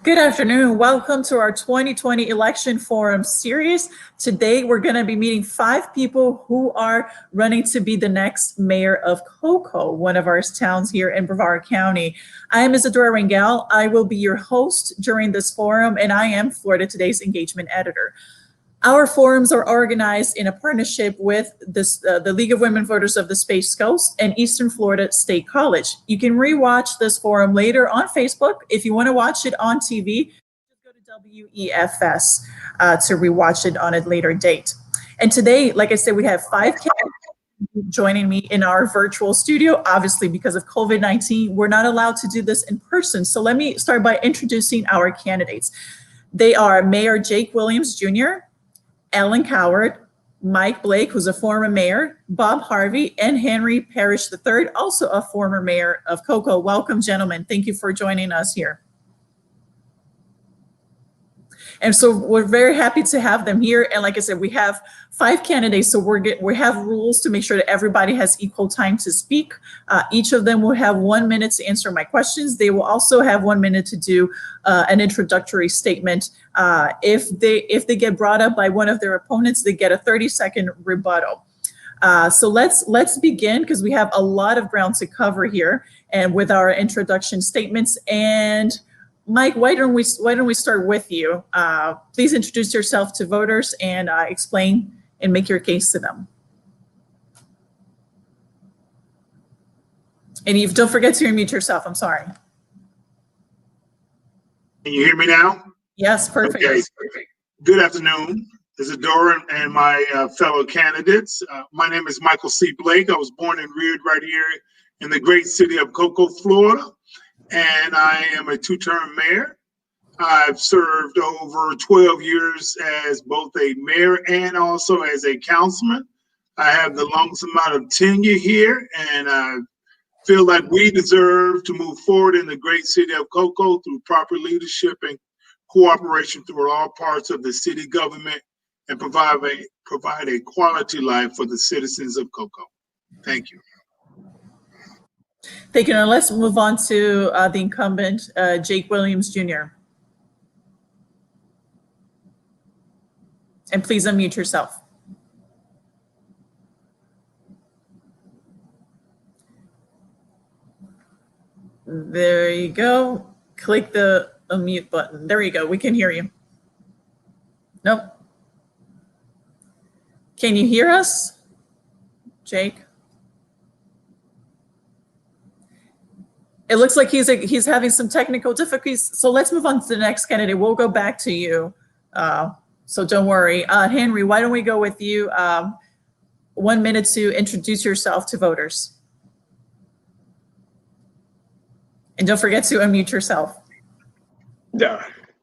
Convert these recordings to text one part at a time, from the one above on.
Good afternoon. Welcome to our 2020 Election Forum series. Today, we're going to be meeting 5 people who are running to be the next mayor of Cocoa, one of our towns here in Brevard County. I am Isadora Rangel. I will be your host during this forum, and I am Florida Today's engagement editor. Our forums are organized in a partnership with the League of Women Voters of the Space Coast and Eastern Florida State College. You can rewatch this forum later on Facebook. If you want to watch it on TV, just go to WEFS to rewatch it on a later date. And today, like I said, we have 5 candidates joining me in our virtual studio. Obviously, because of COVID-19, we're not allowed to do this in person. So let me start by introducing our candidates. They are Mayor Jake Williams Jr., Allen Cowart, Mike Blake, who's a former mayor, Bob Harvey, and Henry Parrish III, also a former mayor of Cocoa. Welcome, gentlemen. Thank you for joining us here. And so we're very happy to have them here. And like I said, we have 5 candidates, so we have rules to make sure that everybody has equal time to speak. Each of them will have 1 minute to answer my questions. They will also have 1 minute to do an introductory statement. If they get brought up by one of their opponents, they get a 30-second rebuttal. So let's begin, because we have a lot of ground to cover here, and with our introduction statements. And Mike, why don't we start with you? Please introduce yourself to voters and explain and make your case to them. And don't forget to unmute yourself. I'm sorry. Can you hear me now? Yes, perfect. Okay. Good afternoon, Isadora and my fellow candidates. My name is Michael C. Blake. I was born and reared right here in the great city of Cocoa, Florida, and I am a 2-term mayor. I've served over 12 years as both a mayor and also as a councilman. I have the longest amount of tenure here, and I feel like we deserve to move forward in the great city of Cocoa through proper leadership and cooperation through all parts of the city government, and provide a quality life for the citizens of Cocoa. Thank you. Thank you. Now let's move on to the incumbent, Jake Williams Jr. And please unmute yourself. There you go. Click the unmute button. There you go. We can hear you. Nope. Can you hear us, Jake? It looks like he's having some technical difficulties. So let's move on to the next candidate. We'll go back to you. So don't worry. Henry, why don't we go with you? 1 minute to introduce yourself to voters. And don't forget to unmute yourself. Do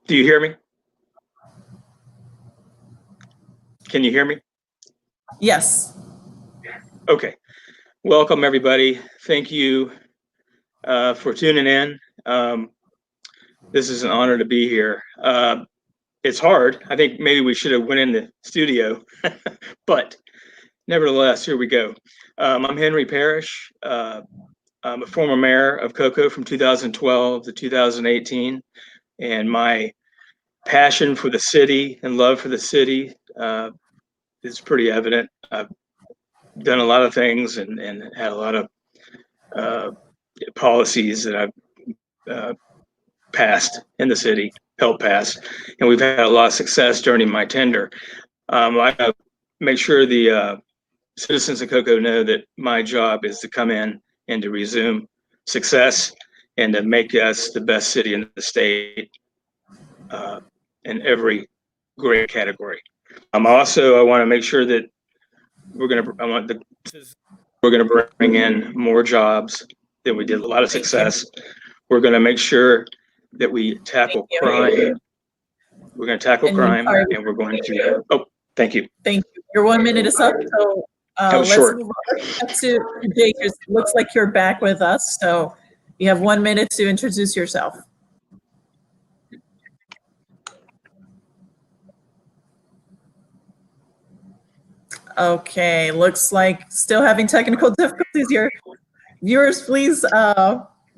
you hear me? Can you hear me? Yes. Okay. Welcome, everybody. Thank you for tuning in. This is an honor to be here. It's hard. I think maybe we should have went in the studio, but nevertheless, here we go. I'm Henry Parrish. I'm a former mayor of Cocoa from 2012 to 2018, and my passion for the city and love for the city is pretty evident. I've done a lot of things and had a lot of policies that I've passed in the city, helped pass, and we've had a lot of success during my tenure. I make sure the citizens of Cocoa know that my job is to come in and to resume success and to make us the best city in the state in every great category. I want to make sure that we're going to bring in more jobs than we did. A lot of success. We're going to make sure that we tackle crime. We're going to tackle crime, and we're going to. Thank you. Thank you. Your 1 minute is up. So let's short. move on to Jake. It looks like you're back with us. So you have 1 minute to introduce yourself. Okay, looks like still having technical difficulties here. Viewers, please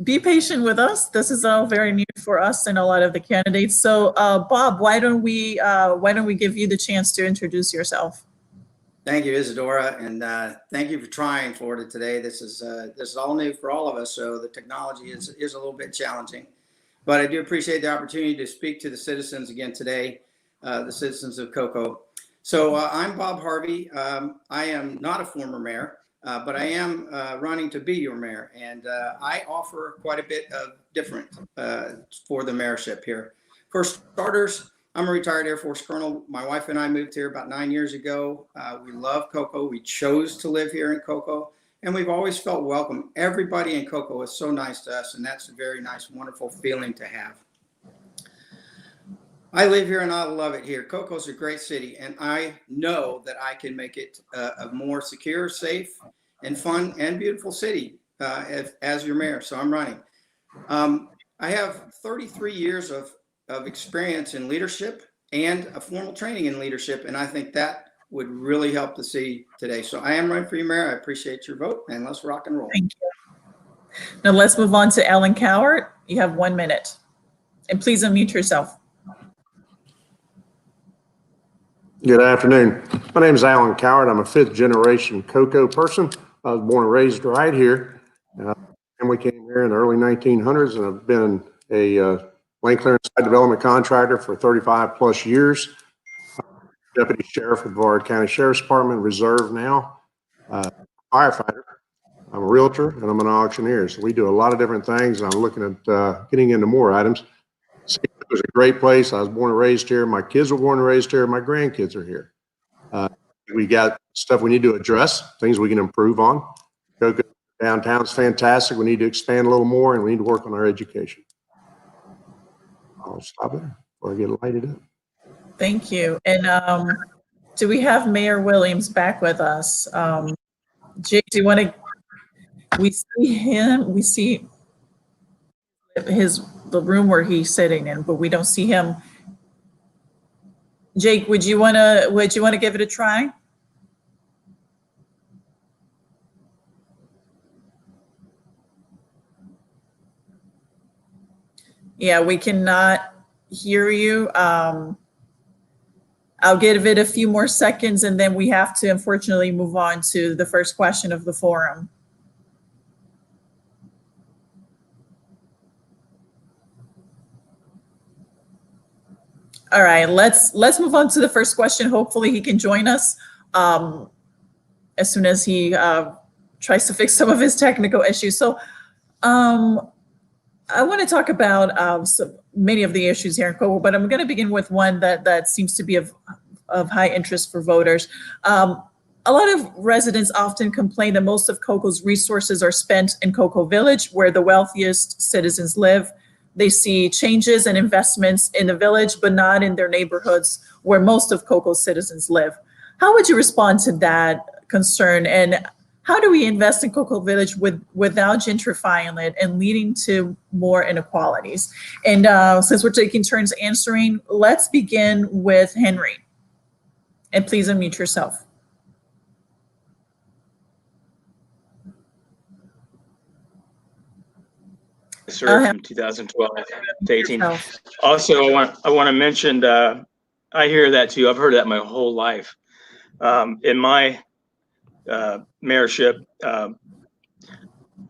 be patient with us. This is all very new for us and a lot of the candidates. So, Bob, why don't we give you the chance to introduce yourself? Thank you, Isadora, and thank you for trying Florida today. This is all new for all of us, so the technology is a little bit challenging. But I do appreciate the opportunity to speak to the citizens again today, the citizens of Cocoa. So I'm Bob Harvey. I am not a former mayor, but I am running to be your mayor, and I offer quite a bit of different for the mayorship here. For starters, I'm a retired Air Force colonel. My wife and I moved here about 9 years ago. We love Cocoa. We chose to live here in Cocoa, and we've always felt welcome. Everybody in Cocoa is so nice to us, and that's a very nice, wonderful feeling to have. I live here and I love it here. Cocoa's a great city, and I know that I can make it a more secure, safe, and fun and beautiful city as your mayor. So I'm running. I have 33 years of experience in leadership and a formal training in leadership, and I think that would really help the city today. So I am running for you, Mayor. I appreciate your vote, and let's rock and roll. Thank you. Now let's move on to Allen Cowart. You have 1 minute, and please unmute yourself. Good afternoon. My name is Allen Cowart. I'm a fifth-generation Cocoa person. I was born and raised right here. And we came here in the early 1900s, and I've been a lane clearance site development contractor for 35 plus years. Deputy Sheriff with Brevard County Sheriff's Department, reserve now. Firefighter. I'm a realtor and I'm an auctioneer. So we do a lot of different things. And I'm looking at getting into more items. It was a great place. I was born and raised here. My kids were born and raised here. My grandkids are here. We got stuff we need to address, things we can improve on. Cocoa downtown's fantastic. We need to expand a little more, and we need to work on our education. I'll stop there before I get lighted up. Thank you. And do we have Mayor Williams back with us? Jake, do you want to? We see him. We see the room where he's sitting in, but we don't see him. Jake, would you want to give it a try? Yeah, we cannot hear you. I'll give it a few more seconds, and then we have to unfortunately move on to the first question of the forum. All right, let's move on to the first question. Hopefully he can join us as soon as he tries to fix some of his technical issues. So I want to talk about many of the issues here in Cocoa, but I'm going to begin with one that seems to be of high interest for voters. A lot of residents often complain that most of Cocoa's resources are spent in Cocoa Village, where the wealthiest citizens live. They see changes and investments in the village, but not in their neighborhoods where most of Cocoa's citizens live. How would you respond to that concern? And how do we invest in Cocoa Village without gentrifying it and leading to more inequalities? And since we're taking turns answering, let's begin with Henry. And please unmute yourself. Served from 2012 to 18. Also, I want to mention, I hear that too. I've heard that my whole life. In my mayorship,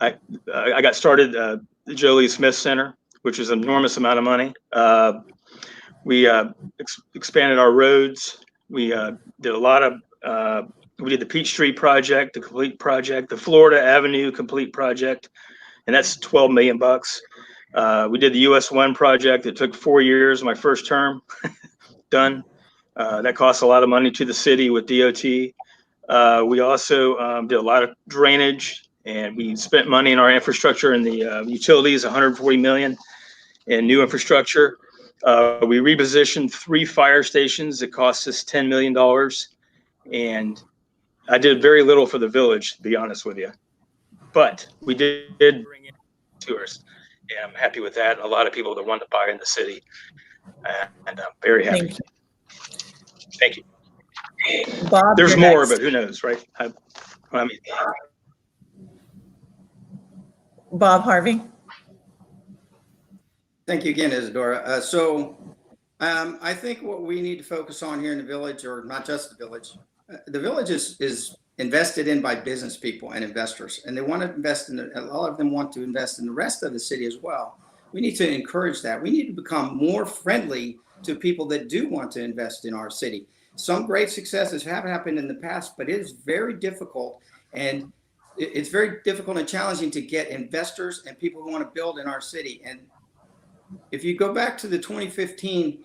I got started the Jolie Smith Center, which is an enormous amount of money. We expanded our roads. We did a lot of, we did the Peachtree project, the complete project, the Florida Avenue complete project, and that's $12 million bucks. We did the US 1 project. It took 4 years, my first term done. That cost a lot of money to the city with DOT. We also did a lot of drainage, and we spent money in our infrastructure and the utilities, 140 million in new infrastructure. We repositioned 3 fire stations. It cost us $10 million. And I did very little for the village, to be honest with you. But we did bring in tourists, and I'm happy with that. A lot of people that want to buy in the city, and I'm very happy. Thank you. Bob, there's more, but who knows, right? Bob Harvey. Thank you again, Isadora. I think what we need to focus on here in the village, or not just the village is invested in by business people and investors, and they want to invest in a lot of them want to invest in the rest of the city as well. We need to encourage that. We need to become more friendly to people that do want to invest in our city. Some great successes have happened in the past, but it is very difficult, and it's very difficult and challenging to get investors and people who want to build in our city. And if you go back to the 2015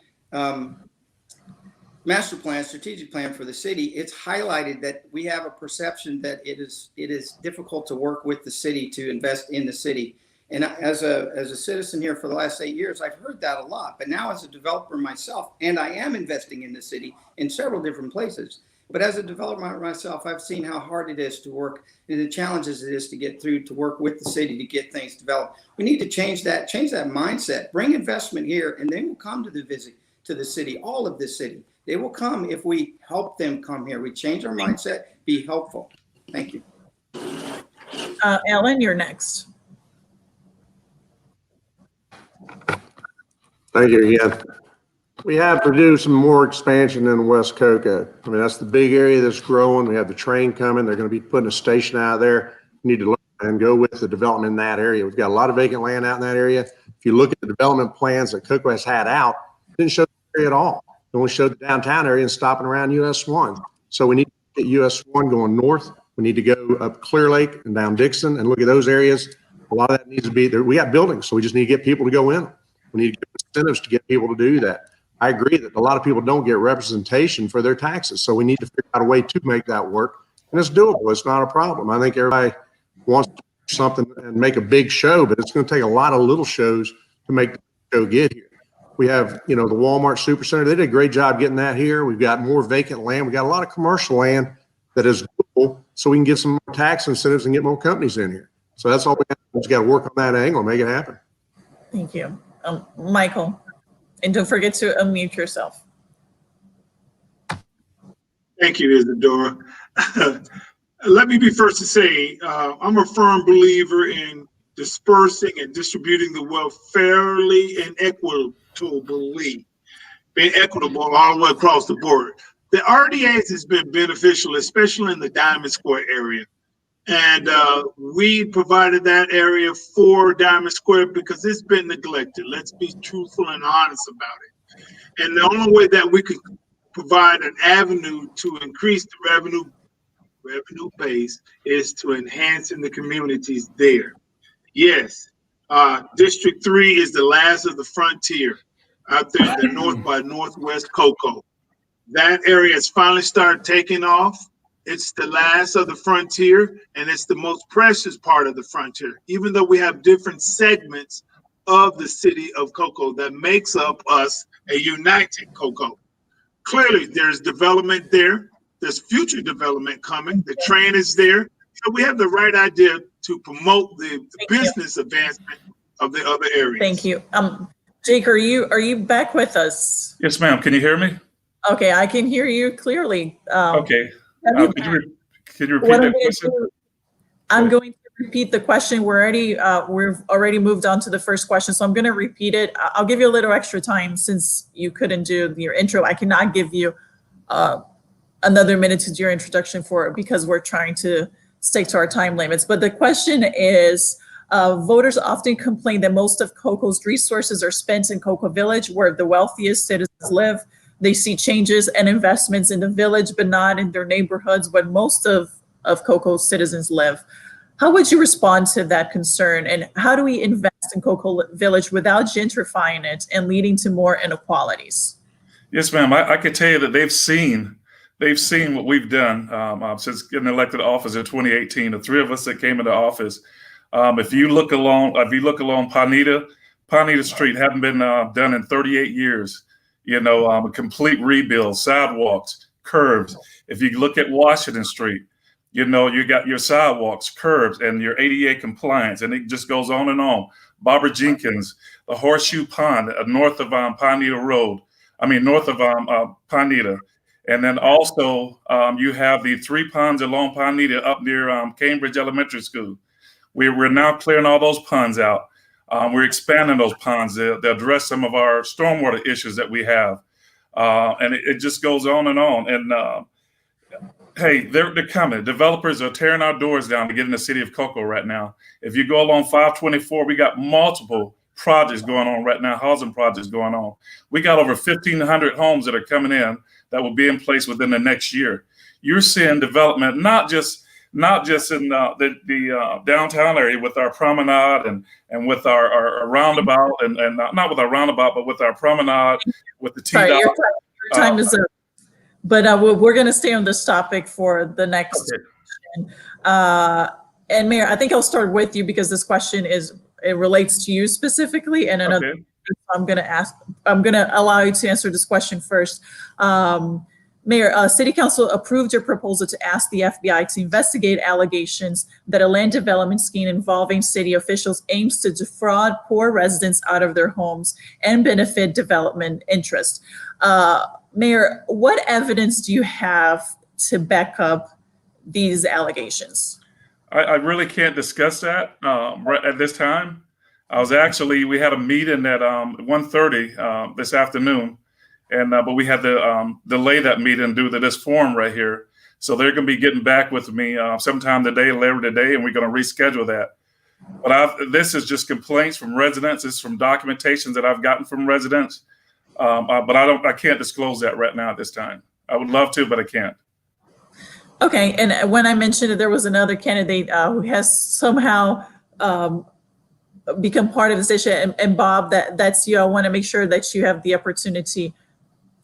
master plan, strategic plan for the city, it's highlighted that we have a perception that it is difficult to work with the city to invest in the city. And as a citizen here for the last 8 years, I've heard that a lot. But now as a developer myself, and I am investing in the city in several different places, but as a developer myself, I've seen how hard it is to work and the challenges it is to get through, to work with the city to get things developed. We need to change that mindset, bring investment here, and they will come to the city, all of the city. They will come if we help them come here. We change our mindset, be helpful. Thank you. Allen, you're next. Thank you again. We have to do some more expansion in West Cocoa. I mean, that's the big area that's growing. We have the train coming. They're going to be putting a station out there. We need to look and go with the development in that area. We've got a lot of vacant land out in that area. If you look at the development plans that Cocoa has had out, it didn't show the area at all. It only showed the downtown area and stopping around US 1. So we need to get US 1 going north. We need to go up Clear Lake and down Dixon and look at those areas. A lot of that needs to be there. We got buildings, so we just need to get people to go in. We need to get incentives to get people to do that. I agree that a lot of people don't get representation for their taxes, so we need to figure out a way to make that work, and it's doable. It's not a problem. I think everybody wants to do something and make a big show, but it's going to take a lot of little shows to make the show get here. We have, the Walmart Supercenter. They did a great job getting that here. We've got more vacant land. We got a lot of commercial land that is doable, so we can get some more tax incentives and get more companies in here. So that's all we have. We just got to work on that angle and make it happen. Thank you. Michael, and don't forget to unmute yourself. Thank you, Isadora. Let me be first to say, I'm a firm believer in dispersing and distributing the wealth fairly and equitably, being equitable all the way across the board. The RDAs has been beneficial, especially in the Diamond Square area. And we provided that area for Diamond Square because it's been neglected. Let's be truthful and honest about it. And the only way that we could provide an avenue to increase the revenue base is to enhancing the communities there. Yes, District 3 is the last of the frontier out there in the north by northwest Cocoa. That area has finally started taking off. It's the last of the frontier, and it's the most precious part of the frontier, even though we have different segments of the city of Cocoa that makes up us a united Cocoa. Clearly, there's development there. There's future development coming. The train is there. So we have the right idea to promote the business advancement of the other areas. Thank you. Jake, are you back with us? Yes, ma'am. Can you hear me? Okay, I can hear you clearly. Okay. Can you repeat that question? I'm going to repeat the question. We've already moved on to the first question, so I'm going to repeat it. I'll give you a little extra time since you couldn't do your intro. I cannot give you another minute to do your introduction because we're trying to stick to our time limits. But the question is, voters often complain that most of Cocoa's resources are spent in Cocoa Village, where the wealthiest citizens live. They see changes and investments in the village, but not in their neighborhoods where most of Cocoa's citizens live. How would you respond to that concern? And how do we invest in Cocoa Village without gentrifying it and leading to more inequalities? Yes, ma'am. I can tell you that they've seen what we've done since getting elected to office in 2018. The three of us that came into office. If you look along Ponita Street, haven't been done in 38 years. A complete rebuild, sidewalks, curbs. If you look at Washington Street, you got your sidewalks, curbs, and your ADA compliance, and it just goes on and on. Barbara Jenkins, the Horseshoe Pond, north of Ponita Road. North of Ponita. And then also you have the 3 ponds along Ponita up near Cambridge Elementary School. We're now clearing all those ponds out. We're expanding those ponds to address some of our stormwater issues that we have. And it just goes on and on. And hey, they're coming. Developers are tearing our doors down to get in the city of Cocoa right now. If you go along 524, we got multiple projects going on right now, housing projects going on. We got over 1,500 homes that are coming in that will be in place within the next year. You're seeing development not just in the downtown area with our promenade and with our roundabout and not with our roundabout, but with our promenade, with the T-Dot. Sorry, your time is up. But we're going to stay on this topic for the next question. And Mayor, I think I'll start with you because this question it relates to you specifically. And another, Okay. I'm going to allow you to answer this question first. Mayor, City Council approved your proposal to ask the FBI to investigate allegations that a land development scheme involving city officials aims to defraud poor residents out of their homes and benefit development interests. Mayor, what evidence do you have to back up these allegations? I really can't discuss that right at this time. We had a meeting at 1:30 this afternoon. But we had to delay that meeting due to this forum right here. So they're going to be getting back with me sometime later today, and we're going to reschedule that. But this is just complaints from residents. It's from documentations that I've gotten from residents. But I can't disclose that right now at this time. I would love to, but I can't. Okay. And when I mentioned that there was another candidate who has somehow become part of this issue, and Bob, that's you. I want to make sure that you have the opportunity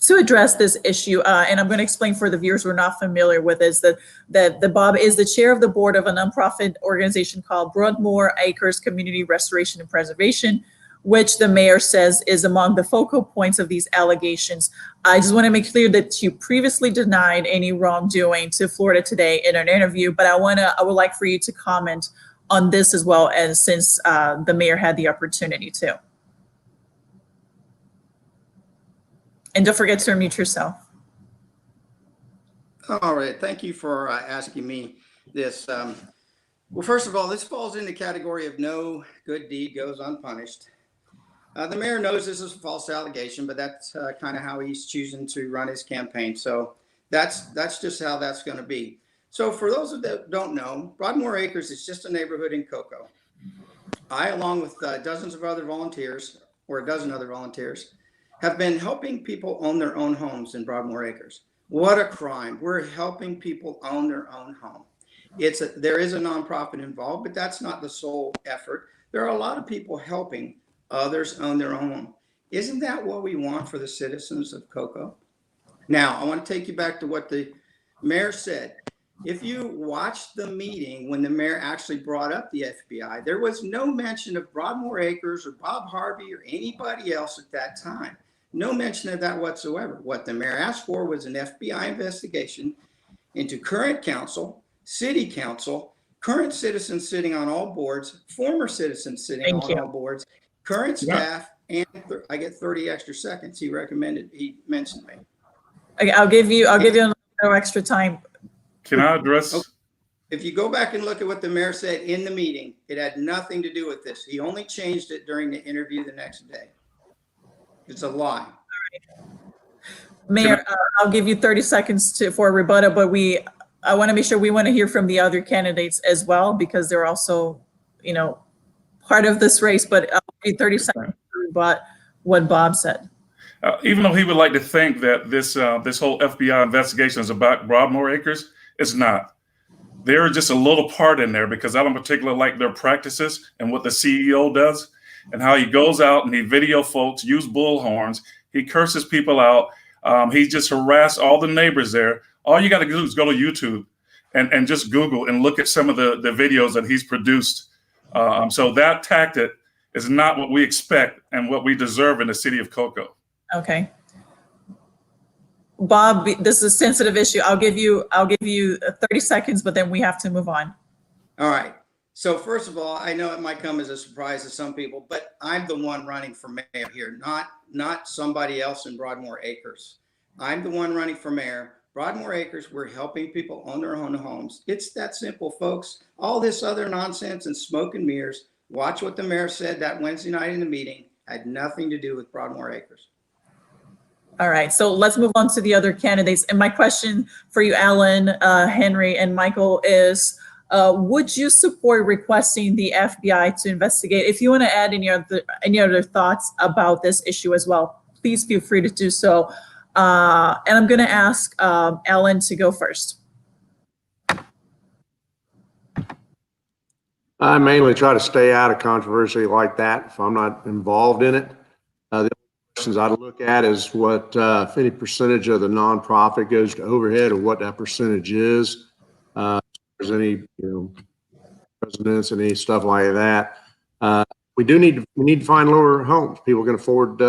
to address this issue. And I'm going to explain for the viewers who are not familiar with this, that Bob is the chair of the board of a nonprofit organization called Broadmoor Acres Community Restoration and Preservation, which the mayor says is among the focal points of these allegations. I just want to make clear that you previously denied any wrongdoing to Florida Today in an interview, but I would like for you to comment on this as well, as since the mayor had the opportunity to. And don't forget to unmute yourself. All right, thank you for asking me this. Well, first of all, this falls in the category of no good deed goes unpunished. The mayor knows this is a false allegation, but that's kind of how he's choosing to run his campaign. So that's just how that's going to be. So for those that don't know, Broadmoor Acres is just a neighborhood in Cocoa. I, along with dozens of other volunteers, or a dozen other volunteers, have been helping people own their own homes in Broadmoor Acres. What a crime. We're helping people own their own home. There is a nonprofit involved, but that's not the sole effort. There are a lot of people helping others own their own home. Isn't that what we want for the citizens of Cocoa? Now, I want to take you back to what the mayor said. If you watched the meeting when the mayor actually brought up the FBI, there was no mention of Broadmoor Acres or Bob Harvey or anybody else at that time. No mention of that whatsoever. What the mayor asked for was an FBI investigation into current council, city council, current citizens sitting on all boards, former citizens sitting on all boards, current staff, and I get 30 extra seconds. He mentioned me. Okay, I'll give you a little extra time. Can I address? Okay. If you go back and look at what the mayor said in the meeting, it had nothing to do with this. He only changed it during the interview the next day. It's a lie. Mayor, I'll give you 30 seconds for a rebuttal, but I want to make sure we want to hear from the other candidates as well, because they're also, part of this race, but I'll give you 30 seconds to rebut what Bob said. Even though he would like to think that this whole FBI investigation is about Broadmoor Acres, it's not. There is just a little part in there because I don't particularly like their practices and what the CEO does and how he goes out and he video folks, use bullhorns. He curses people out. He just harassed all the neighbors there. All you got to do is go to YouTube and just Google and look at some of the videos that he's produced. So that tactic is not what we expect and what we deserve in the city of Cocoa. Okay. Bob, this is a sensitive issue. I'll give you 30 seconds, but then we have to move on. All right. So first of all, I know it might come as a surprise to some people, but I'm the one running for mayor here, not somebody else in Broadmoor Acres. I'm the one running for mayor. Broadmoor Acres, we're helping people own their own homes. It's that simple, folks. All this other nonsense and smoke and mirrors, Watch what the mayor said that Wednesday night in the meeting. Had nothing to do with Broadmoor Acres. All right, so let's move on to the other candidates. And my question for you, Alan, Henry, and Michael is, would you support requesting the FBI to investigate? If you want to add any other thoughts about this issue as well, please feel free to do so. And I'm going to ask Alan to go first. I mainly try to stay out of controversy like that if I'm not involved in it. The questions I'd look at is what, if any percentage of the nonprofit goes to overhead, or what that percentage is. If there's any, presidents and any stuff like that. We need to find lower homes. People can afford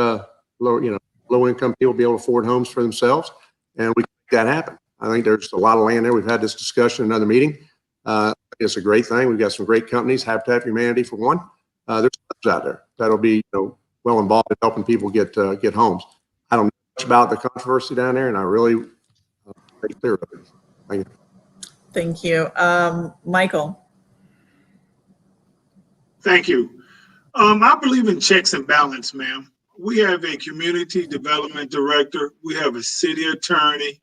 low income people be able to afford homes for themselves, and we can make that happen. I think there's a lot of land there. We've had this discussion in another meeting. It's a great thing. We've got some great companies, Habitat for Humanity for one. There's others out there that'll be well involved in helping people get homes. I don't know much about the controversy down there, and I really make clear of it. Thank you. Thank you. Michael. Thank you. I believe in checks and balance, ma'am. We have a community development director. We have a city attorney.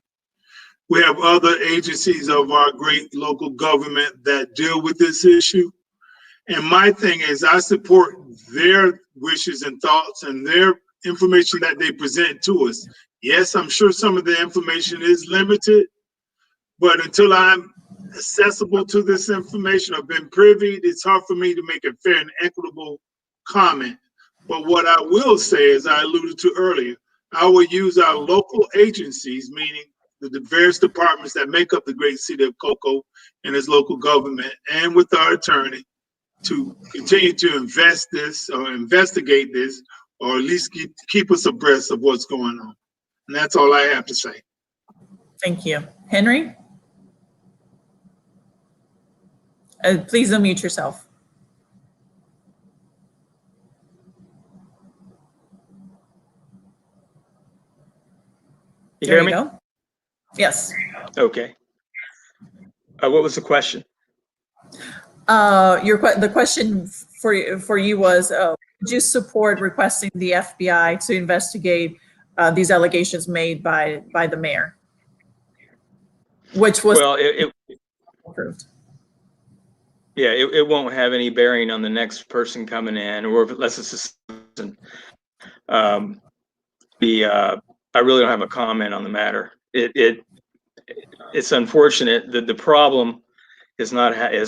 We have other agencies of our great local government that deal with this issue. And my thing is, I support their wishes and thoughts and their information that they present to us. Yes, I'm sure some of the information is limited, but until I'm accessible to this information or been privy, it's hard for me to make a fair and equitable comment. But what I will say, as I alluded to earlier, I will use our local agencies, meaning the various departments that make up the great city of Cocoa and its local government, and with our attorney, to continue to investigate this, or at least keep us abreast of what's going on. And that's all I have to say. Thank you. Henry? Please unmute yourself. You hear me? Go. Yes. Okay. What was the question? The question for you was, would you support requesting the FBI to investigate these allegations made by the mayor, which was approved? Yeah, it won't have any bearing on the next person coming in, or unless it's a citizen. I really don't have a comment on the matter. It's unfortunate that the problem is not a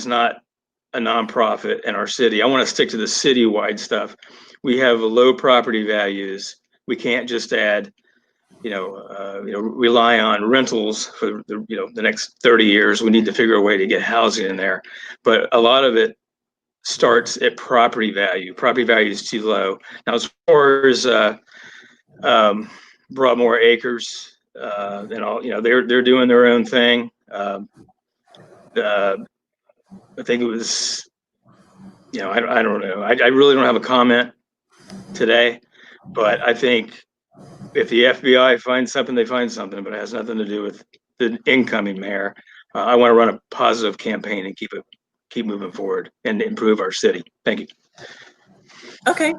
nonprofit in our city. I want to stick to the citywide stuff. We have low property values. We can't just add, rely on rentals for the next 30 years. We need to figure a way to get housing in there. But a lot of it starts at property value. Property value is too low. Now, as far as Broadmoor Acres, they're doing their own thing. I think it was, I don't know. I really don't have a comment today, but I think if the FBI finds something, they find something, but it has nothing to do with the incoming mayor. I want to run a positive campaign and keep moving forward and improve our city. Thank you. Okay.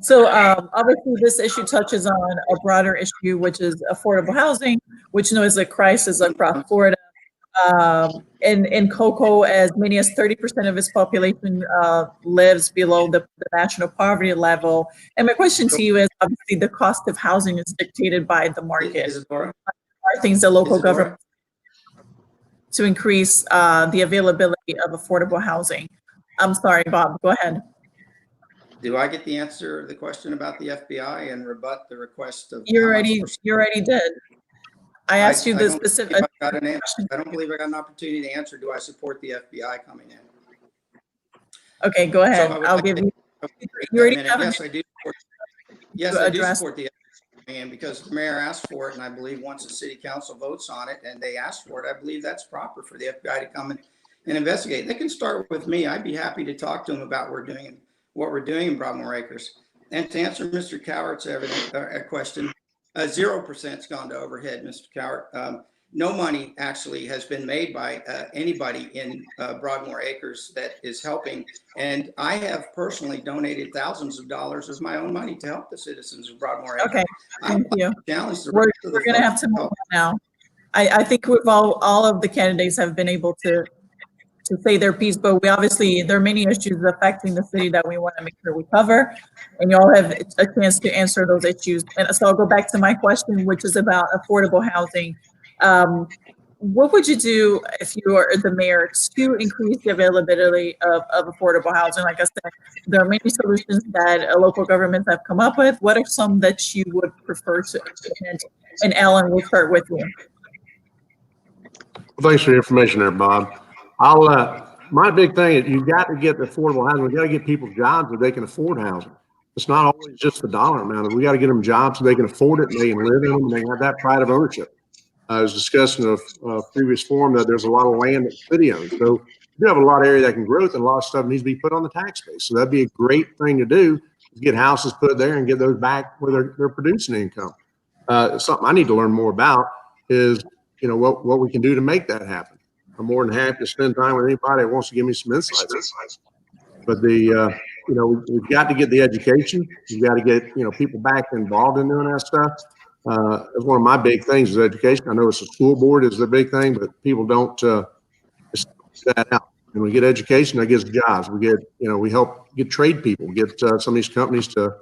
So obviously this issue touches on a broader issue, which is affordable housing, which is a crisis across Florida. In Cocoa, as many as 30% of its population lives below the national poverty level. And my question to you is, obviously the cost of housing is dictated by the market. Are things the local government to increase the availability of affordable housing? I'm sorry, Bob, go ahead. Do I get the answer to the question about the FBI and rebut the request of? You already did. I asked you the specific. I don't believe I got an opportunity to answer. Do I support the FBI coming in? Okay, go ahead. So I'll give you. You already have yes, I do. Yes, I do support the FBI coming in because the mayor asked for it, and I believe once the city council votes on it and they ask for it, I believe that's proper for the FBI to come in and investigate. They can start with me. I'd be happy to talk to them about what we're doing in Broadmoor Acres. And to answer Mr. Cowart's question, 0%'s gone to overhead, Mr. Cowart. no money actually has been made by anybody in Broadmoor Acres that is helping. And I have personally donated thousands of dollars of my own money to help the citizens of Broadmoor Acres. Okay, thank you. Challenge the We're rest of the going to have folks to move help. on now. I think we've all of the candidates have been able to say their piece, but we obviously, there are many issues affecting the city that we want to make sure we cover, and you all have a chance to answer those issues. And so I'll go back to my question, which is about affordable housing. What would you do if you are the mayor to increase the availability of affordable housing? Like I said, there are many solutions that local governments have come up with. What are some that you would prefer to implement? And Alan, we'll start with you. Well, thanks for the information there, Bob. My big thing is you got to get affordable housing. We got to get people jobs so they can afford housing. It's not always just the dollar amount. We got to get them jobs so they can afford it and they can live in them and they have that pride of ownership. I was discussing a previous forum that there's a lot of land that the city owns. So you have a lot of area that can growth and a lot of stuff needs to be put on the tax base. So that'd be a great thing to do, is get houses put there and get those back where they're producing income. Something I need to learn more about is, what we can do to make that happen. I'm more than happy to spend time with anybody that wants to give me some insights. But we've got to get the education. You've got to get, people back involved in doing that stuff. It's one of my big things is education. I know it's a school board is the big thing, but people don't that out. And we get education, that gets jobs. We get, we help get trade people, get some of these companies to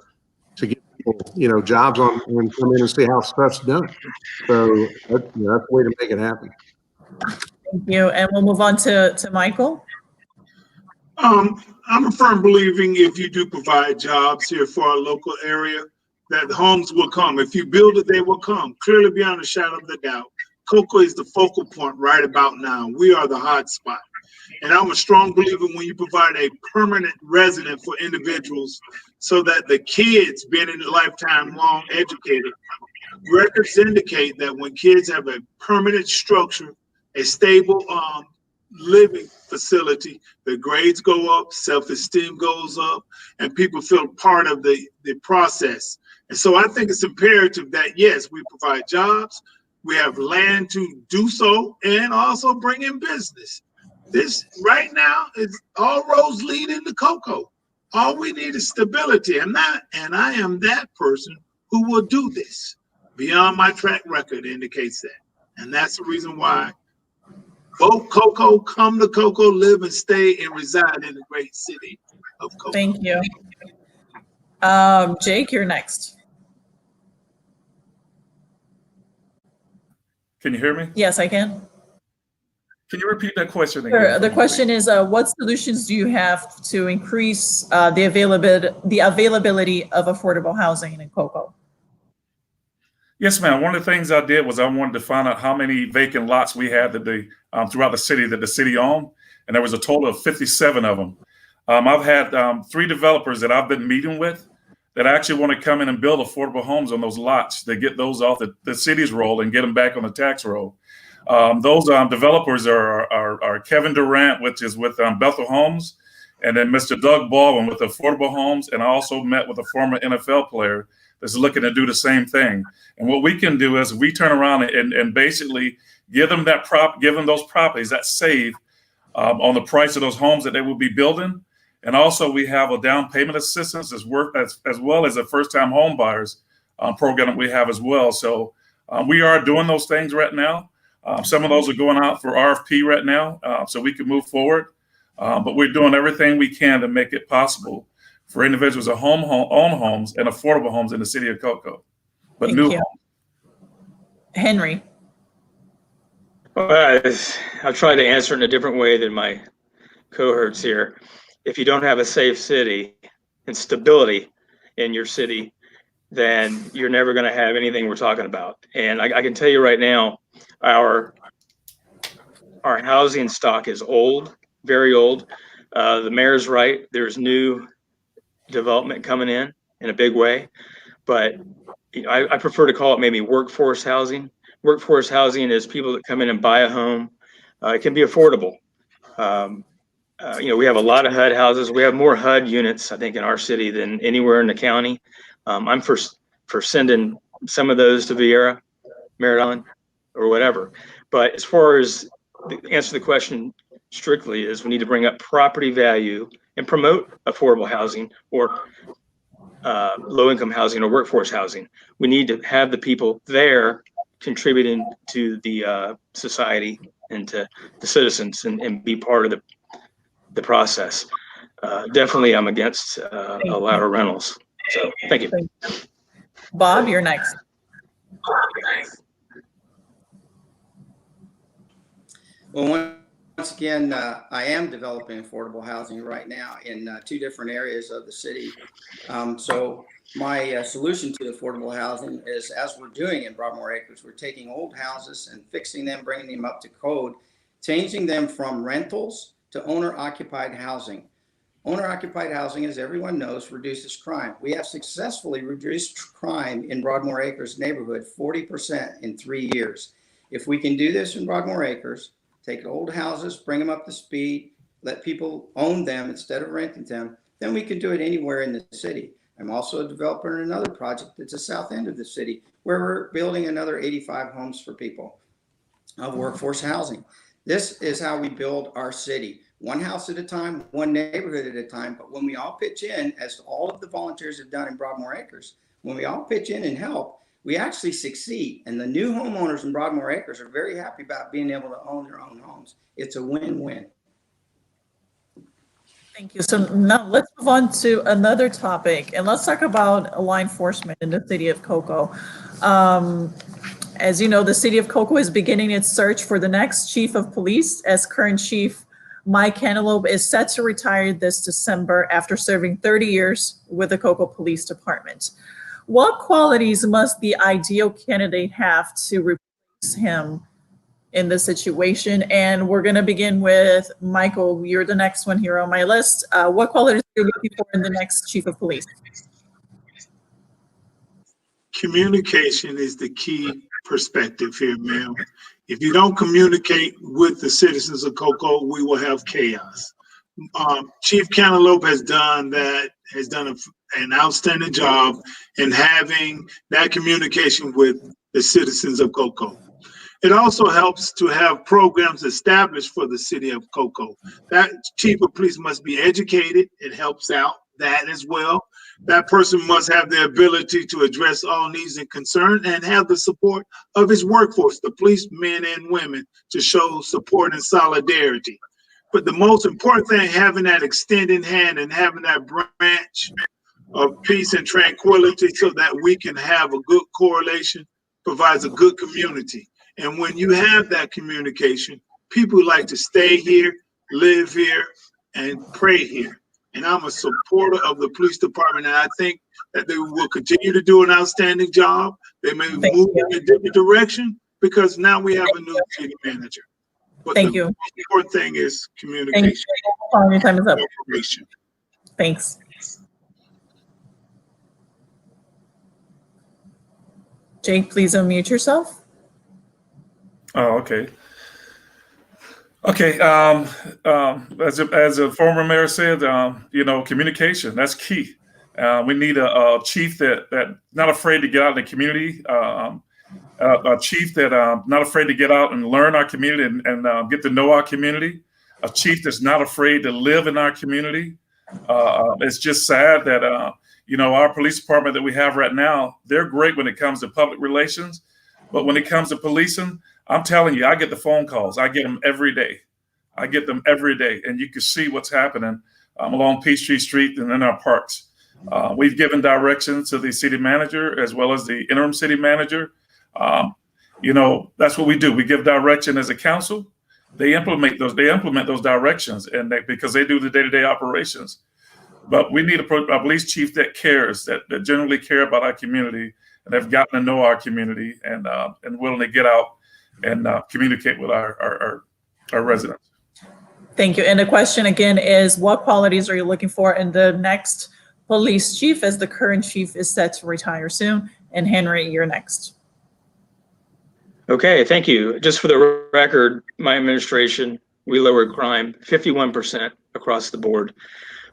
get people, jobs on and come in and see how stuff's done. So that's the way to make it happen. Thank you. And we'll move on to Michael. I'm a firm believing if you do provide jobs here for our local area, that homes will come. If you build it, they will come. Clearly beyond a shadow of the doubt. Cocoa is the focal point right about now. We are the hot spot. And I'm a strong believer when you provide a permanent resident for individuals so that the kids being in a lifetime long educated, records indicate that when kids have a permanent structure, a stable living facility, the grades go up, self-esteem goes up, and people feel part of the process. And so I think it's imperative that, yes, we provide jobs, we have land to do so, and also bring in business. This right now is all roads lead into cocoa. All we need is stability, and I am that person who will do this. Beyond my track record indicates that. And that's the reason why both cocoa, come to cocoa, live and stay and reside in the great city of cocoa. Thank you. Jake, you're next. Can you hear me? Yes, I can. Can you repeat that question again? Sure. The question is, what solutions do you have to increase the availability of affordable housing in Cocoa? Yes, ma'am. One of the things I did was I wanted to find out how many vacant lots we had throughout the city that the city owned, and there was a total of 57 of them. I've had 3 developers that I've been meeting with that actually want to come in and build affordable homes on those lots to get those off the city's roll and get them back on the tax roll. Those developers are Kevin Durant, which is with Bethel Homes, and then Mr. Doug Baldwin with Affordable Homes. And I also met with a former NFL player that's looking to do the same thing. And what we can do is we turn around and basically give them those properties that save on the price of those homes that they will be building. And also we have a down payment assistance as well as a first-time home buyers program that we have as well. So we are doing those things right now. Some of those are going out for RFP right now, so we can move forward. But we're doing everything we can to make it possible for individuals to own homes and affordable homes in the city of Cocoa, but Thank new you. homes. Henry. Well, I'll try to answer in a different way than my cohorts here. If you don't have a safe city and stability in your city, then you're never going to have anything we're talking about. And I can tell you right now, our housing stock is old, very old. The mayor's right. There's new development coming in a big way, but I prefer to call it maybe workforce housing. Workforce housing is people that come in and buy a home. It can be affordable. We have a lot of HUD houses. We have more HUD units, I think, in our city than anywhere in the county. I'm for sending some of those to Vieira, Merritt Island. or whatever. But as far as the answer to the question strictly is, we need to bring up property value and promote affordable housing or low-income housing or workforce housing. We need to have the people there contributing to the society and to the citizens and be part of the process. Definitely, I'm against a lot of rentals. So, thank you. Bob, you're next. Well, once again, I am developing affordable housing right now in 2 different areas of the city. So my solution to affordable housing is, as we're doing in Broadmoor Acres, we're taking old houses and fixing them, bringing them up to code, changing them from rentals to owner-occupied housing. Owner-occupied housing, as everyone knows, reduces crime. We have successfully reduced crime in Broadmoor Acres neighborhood 40% in 3 years. If we can do this in Broadmoor Acres, take old houses, bring them up to speed, let people own them instead of renting them, then we can do it anywhere in the city. I'm also a developer in another project that's the south end of the city, where we're building another 85 homes for people of workforce housing. This is how we build our city, one house at a time, one neighborhood at a time. But when we all pitch in, as all of the volunteers have done in Broadmoor Acres, when we all pitch in and help, we actually succeed. And the new homeowners in Broadmoor Acres are very happy about being able to own their own homes. It's a win-win. Thank you. So now let's move on to another topic, and let's talk about law enforcement in the city of Cocoa. As you know, the city of Cocoa is beginning its search for the next chief of police, as current chief Mike Cantaloupe is set to retire this December after serving 30 years with the Cocoa Police Department. What qualities must the ideal candidate have to replace him in this situation? And we're going to begin with Michael. You're the next one here on my list. What qualities are you looking for in the next chief of police? Communication is the key perspective here, ma'am. If you don't communicate with the citizens of Cocoa, we will have chaos. Chief Cantaloupe has done an outstanding job in having that communication with the citizens of Cocoa. It also helps to have programs established for the city of Cocoa. That chief of police must be educated. It helps out that as well. That person must have the ability to address all needs and concerns and have the support of his workforce, the police men and women, to show support and solidarity. But the most important thing, having that extended hand and having that branch of peace and tranquility so that we can have a good correlation, provides a good community. And when you have that communication, people like to stay here, live here, and pray here. And I'm a supporter of the police department, and I think that they will continue to do an outstanding job. They may move in a different direction because now we have a new city manager. But Thank you. The most important thing is communication. Your time is up. Thanks. Jake, please unmute yourself. Oh, okay. Okay. As a former mayor said, communication, that's key. We need a chief that not afraid to get out in the community, a chief that not afraid to get out and learn our community and get to know our community, a chief that's not afraid to live in our community. It's just sad that, our police department that we have right now, they're great when it comes to public relations, but when it comes to policing, I'm telling you, I get the phone calls. I get them every day. And you can see what's happening along Peachtree Street and in our parks. We've given directions to the city manager as well as the interim city manager. That's what we do. We give direction as a council. They implement those directions, because they do the day-to-day operations. But we need a police chief that cares, that generally care about our community and have gotten to know our community and willing to get out and communicate with our residents. Thank you. And the question again is, what qualities are you looking for in the next police chief, as the current chief is set to retire soon? And Henry, you're next. Okay, thank you. Just for the record, my administration, we lowered crime 51% across the board.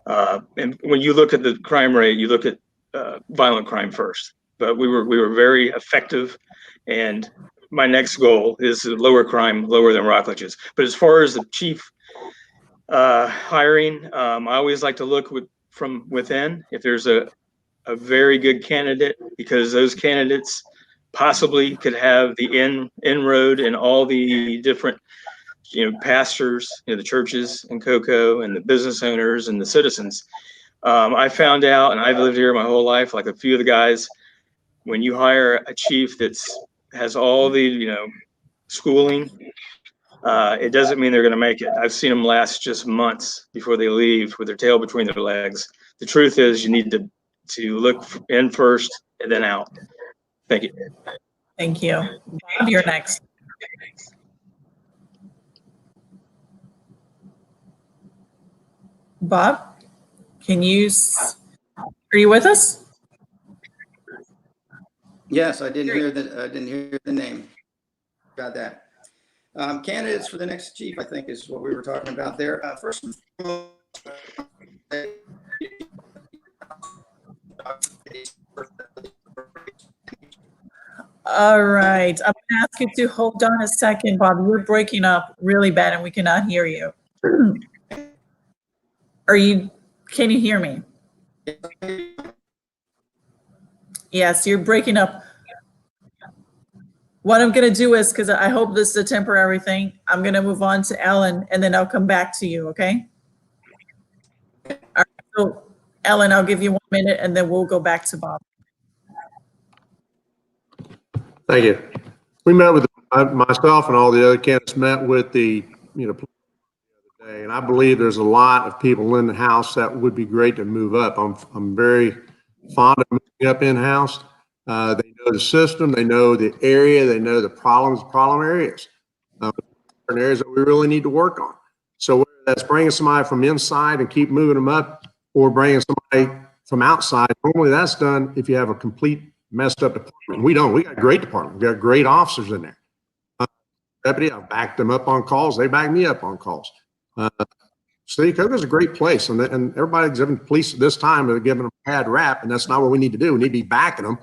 And when you look at the crime rate, you look at violent crime first. But we were very effective, and my next goal is lower crime, lower than Rockledge's. But as far as the chief hiring, I always like to look from within if there's a very good candidate, because those candidates possibly could have the inroad in all the different, pastors, the churches in Cocoa and the business owners and the citizens. I found out, and I've lived here my whole life, like a few of the guys, when you hire a chief has all the, schooling, it doesn't mean they're going to make it. I've seen them last just months before they leave with their tail between their legs. The truth is, you need to look in first and then out. Thank you. Thank you. Bob, you're next. Bob, are you with us? Yes, I didn't hear the name. Got that. Candidates for the next chief, I think, is what we were talking about there. First and foremost, All right. I'm going to ask you to hold on a second, Bob. You're breaking up really bad and we cannot hear you. Can you hear me? Yes, you're breaking up. What I'm going to do is, because I hope this is a temporary thing, I'm going to move on to Ellen and then I'll come back to you, okay? All right, so Ellen, I'll give you 1 minute and then we'll go back to Bob. Thank you. We met with myself and all the other candidates met with the the other day, and I believe there's a lot of people in the house that would be great to move up. I'm very fond of moving up in house. They know the system, they know the area, they know the problem areas, certain areas that we really need to work on. So whether that's bringing somebody from inside and keep moving them up, or bringing somebody from outside, normally that's done if you have a complete messed up department. We don't. We got a great department. We got great officers in there. Deputy, I've backed them up on calls. They back me up on calls. City of Cocoa is a great place, and everybody's giving police at this time are giving them a bad rap, and that's not what we need to do. We need to be backing them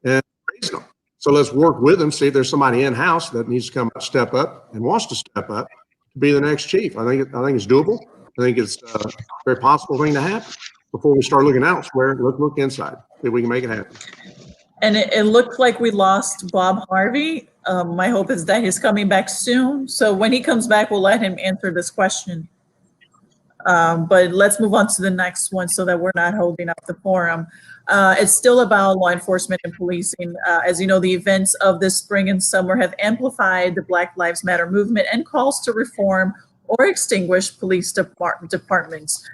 and raising them. So let's work with them, see if there's somebody in house that needs to come up, step up, and wants to step up to be the next chief. I think it's doable. I think it's a very possible thing to happen. Before we start looking elsewhere, let's look inside, see if we can make it happen. And it looked like we lost Bob Harvey. My hope is that he's coming back soon. So when he comes back, we'll let him answer this question. But let's move on to the next one so that we're not holding up the forum. It's still about law enforcement and policing. As you know, the events of this spring and summer have amplified the Black Lives Matter movement and calls to reform or extinguish police departments.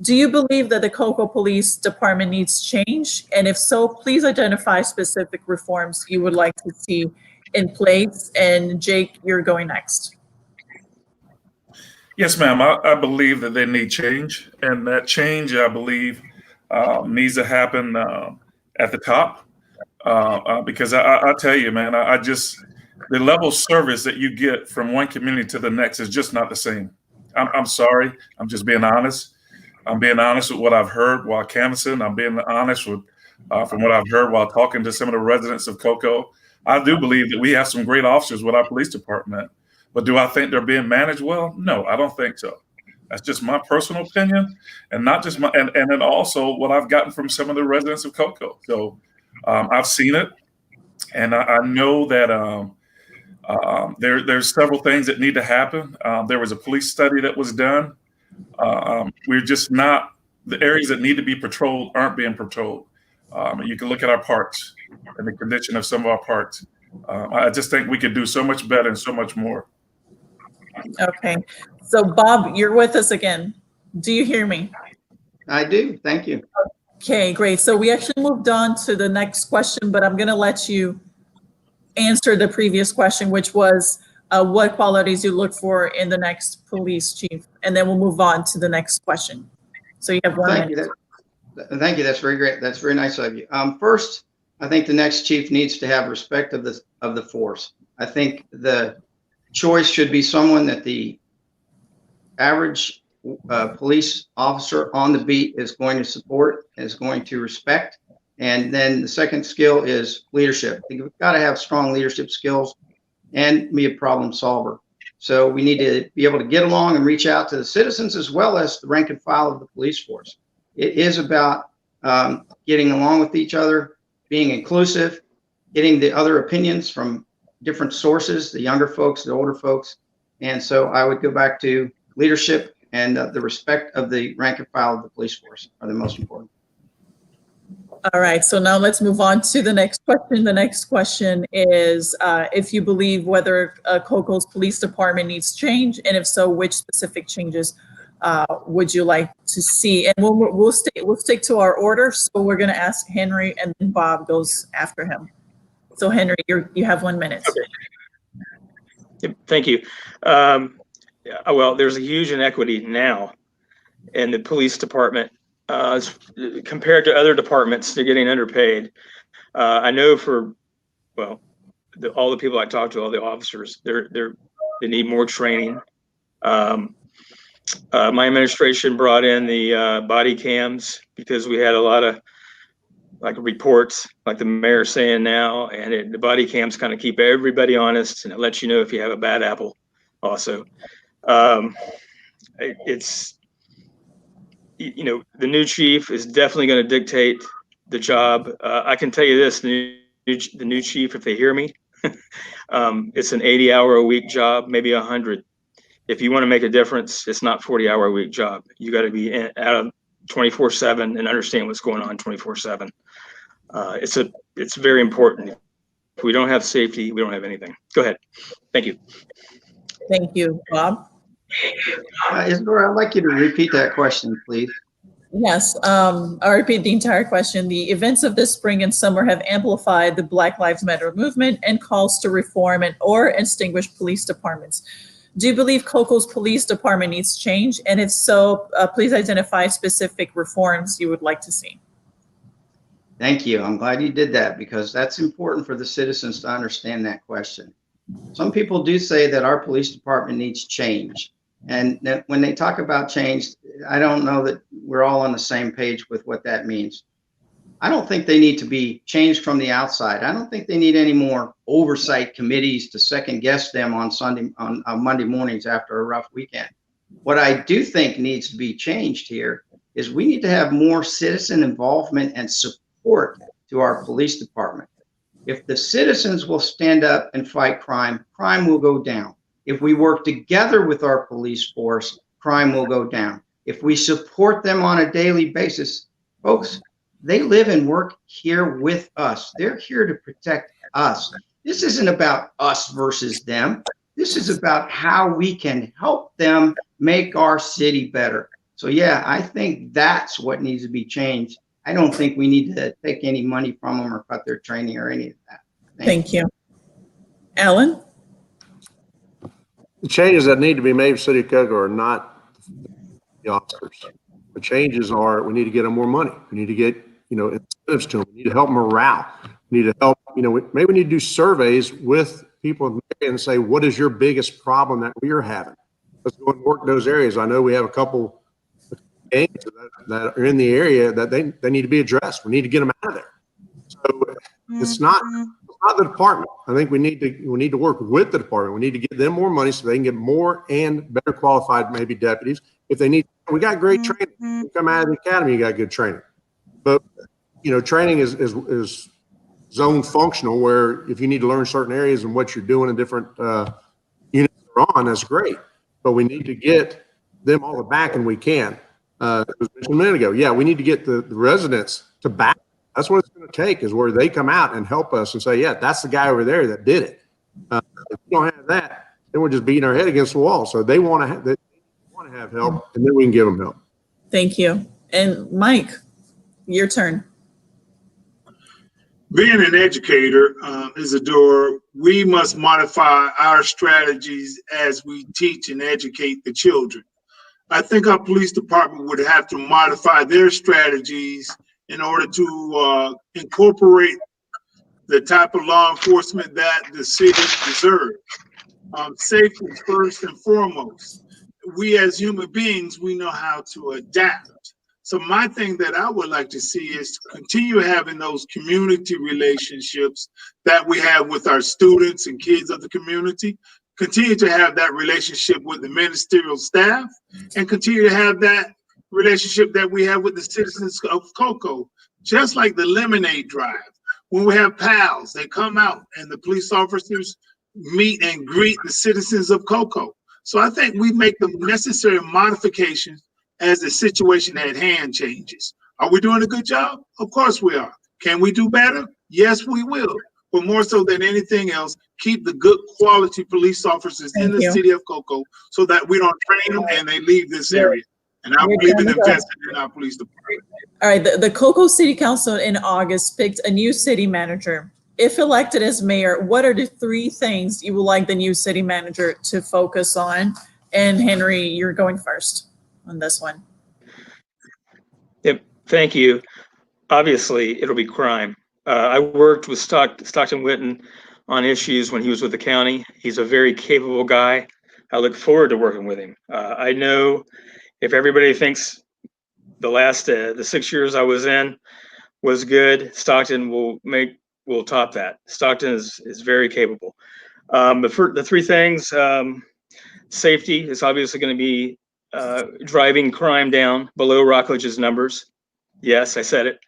Do you believe that the Cocoa Police Department needs change? And if so, please identify specific reforms you would like to see in place. And Jake, you're going next. Yes, ma'am. I believe that they need change, and that change, I believe, needs to happen at the top. Because I tell you, man, the level of service that you get from one community to the next is just not the same. I'm sorry. I'm just being honest. I'm being honest with what I've heard while canvassing. I'm being honest with from what I've heard while talking to some of the residents of Cocoa. I do believe that we have some great officers with our police department, but do I think they're being managed well? No, I don't think so. That's just my personal opinion, and not just and then also what I've gotten from some of the residents of Cocoa. So I've seen it, and I know that there's several things that need to happen. There was a police study that was done. We're just not, the areas that need to be patrolled aren't being patrolled. You can look at our parks and the condition of some of our parks. I just think we could do so much better and so much more. Okay. So Bob, you're with us again. Do you hear me? I do. Thank you. Okay, great. So we actually moved on to the next question, but I'm going to let you answer the previous question, which was what qualities you look for in the next police chief, and then we'll move on to the next question. So you have 1 minute. Thank you. That's very great. That's very nice of you. First, I think the next chief needs to have respect of the force. I think the choice should be someone that the average police officer on the beat is going to support, is going to respect. And then the second skill is leadership. You've got to have strong leadership skills. and be a problem solver. So we need to be able to get along and reach out to the citizens as well as the rank and file of the police force. It is about getting along with each other, being inclusive, getting the other opinions from different sources, the younger folks, the older folks. And so I would go back to leadership and the respect of the rank and file of the police force are the most important. All right, so now let's move on to the next question. The next question is if you believe whether Coco's police department needs change, and if so, which specific changes would you like to see? And we'll stick to our order. So we're going to ask Henry, and then Bob goes after him. So Henry, you have 1 minute. Okay. Yep, thank you. Well, there's a huge inequity now in the police department. Compared to other departments, they're getting underpaid. I know all the people I talk to, all the officers, they need more training. My administration brought in the body cams because we had a lot of reports, like the mayor's saying now, and the body cams kind of keep everybody honest, and it lets you know if you have a bad apple. Also, the new chief is definitely going to dictate the job. I can tell you this, the new chief, if they hear me, it's an 80-hour-a-week job, maybe 100. If you want to make a difference, it's not 40-hour-a-week job. You got to be out of 24/7 and understand what's going on 24/7. It's very important. If we don't have safety, we don't have anything. Go ahead. Thank you. Thank you, Bob. Isadora, I'd like you to repeat that question, please. Yes, I'll repeat the entire question. The events of this spring and summer have amplified the Black Lives Matter movement and calls to reform or extinguish police departments. Do you believe Coco's police department needs change? And if so, please identify specific reforms you would like to see. Thank you. I'm glad you did that because that's important for the citizens to understand that question. Some people do say that our police department needs change. And when they talk about change, I don't know that we're all on the same page with what that means. I don't think they need to be changed from the outside. I don't think they need any more oversight committees to second guess them on Monday mornings after a rough weekend. What I do think needs to be changed here is we need to have more citizen involvement and support to our police department. If the citizens will stand up and fight crime, crime will go down. If we work together with our police force, crime will go down. If we support them on a daily basis, folks, they live and work here with us. They're here to protect us. This isn't about us versus them. This is about how we can help them make our city better. So yeah, I think that's what needs to be changed. I don't think we need to take any money from them or cut their training or any of that. Thank you. Allen? The changes that need to be made for City of Cocoa are not the officers. The changes are we need to get them more money. We need to get, incentives to them. We need to help morale. We need to help, maybe we need to do surveys with people and say, what is your biggest problem that we're having? Let's go and work those areas. I know we have a couple gangs that are in the area that they need to be addressed. We need to get them out of there. So it's not the department. I think we need to work with the department. We need to give them more money so they can get more and better qualified, maybe deputies. If they need, we got great training. You come out of the academy, you got good training. But training is zone functional, where if you need to learn certain areas and what you're doing in different units you're on, that's great. But we need to get them all the backing we can. It was mentioned a minute ago. Yeah, we need to get the residents to back. That's what it's going to take, is where they come out and help us and say, yeah, that's the guy over there that did it. If we don't have that, then we're just beating our head against the wall. So they want to have help, and then we can give them help. Thank you. And Mike, your turn. Being an educator, Isadora, we must modify our strategies as we teach and educate the children. I think our police department would have to modify their strategies in order to incorporate the type of law enforcement that the city deserves. Safety first and foremost. We as human beings, we know how to adapt. So my thing that I would like to see is to continue having those community relationships that we have with our students and kids of the community, continue to have that relationship with the ministerial staff, and continue to have that relationship that we have with the citizens of Cocoa, just like the lemonade drive. When we have pals, they come out and the police officers meet and greet the citizens of Cocoa. So I think we make the necessary modifications as the situation at hand changes. Are we doing a good job? Of course we are. Can we do better? Yes, we will. But more so than anything else, keep the good quality police officers in the city of Cocoa so that we don't train them and they leave this area. And I believe in investing in our police department. All right, the Cocoa City Council in August picked a new city manager. If elected as mayor, what are the 3 things you would like the new city manager to focus on? And Henry, you're going first on this one. Yep, thank you. Obviously, it'll be crime. I worked with Stockton Witten on issues when he was with the county. He's a very capable guy. I look forward to working with him. I know if everybody thinks the 6 years I was in was good, Stockton will top that. Stockton is very capable. But for the 3 things, safety is obviously going to be driving crime down below Rockledge's numbers. Yes, I said it.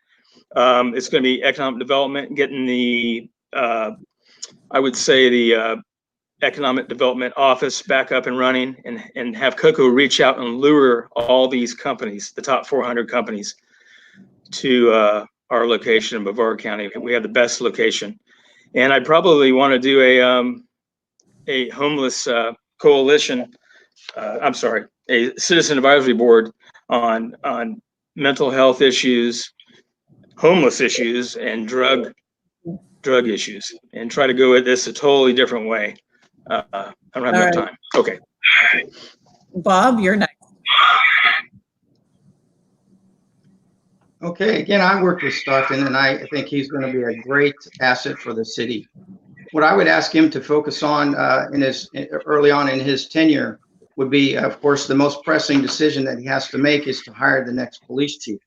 It's going to be economic development, getting the, I would say the economic development office back up and running, and have Cocoa reach out and lure all these companies, the top 400 companies, to our location in Brevard County. We have the best location. And I'd probably want to do a homeless coalition, a citizen advisory board on mental health issues, homeless issues, and drug issues, and try to go at this a totally different way. I don't have enough time. Okay. Bob, you're next. Okay, again, I worked with Stockton, and I think he's going to be a great asset for the city. What I would ask him to focus on early on in his tenure would be, of course, the most pressing decision that he has to make is to hire the next police chief.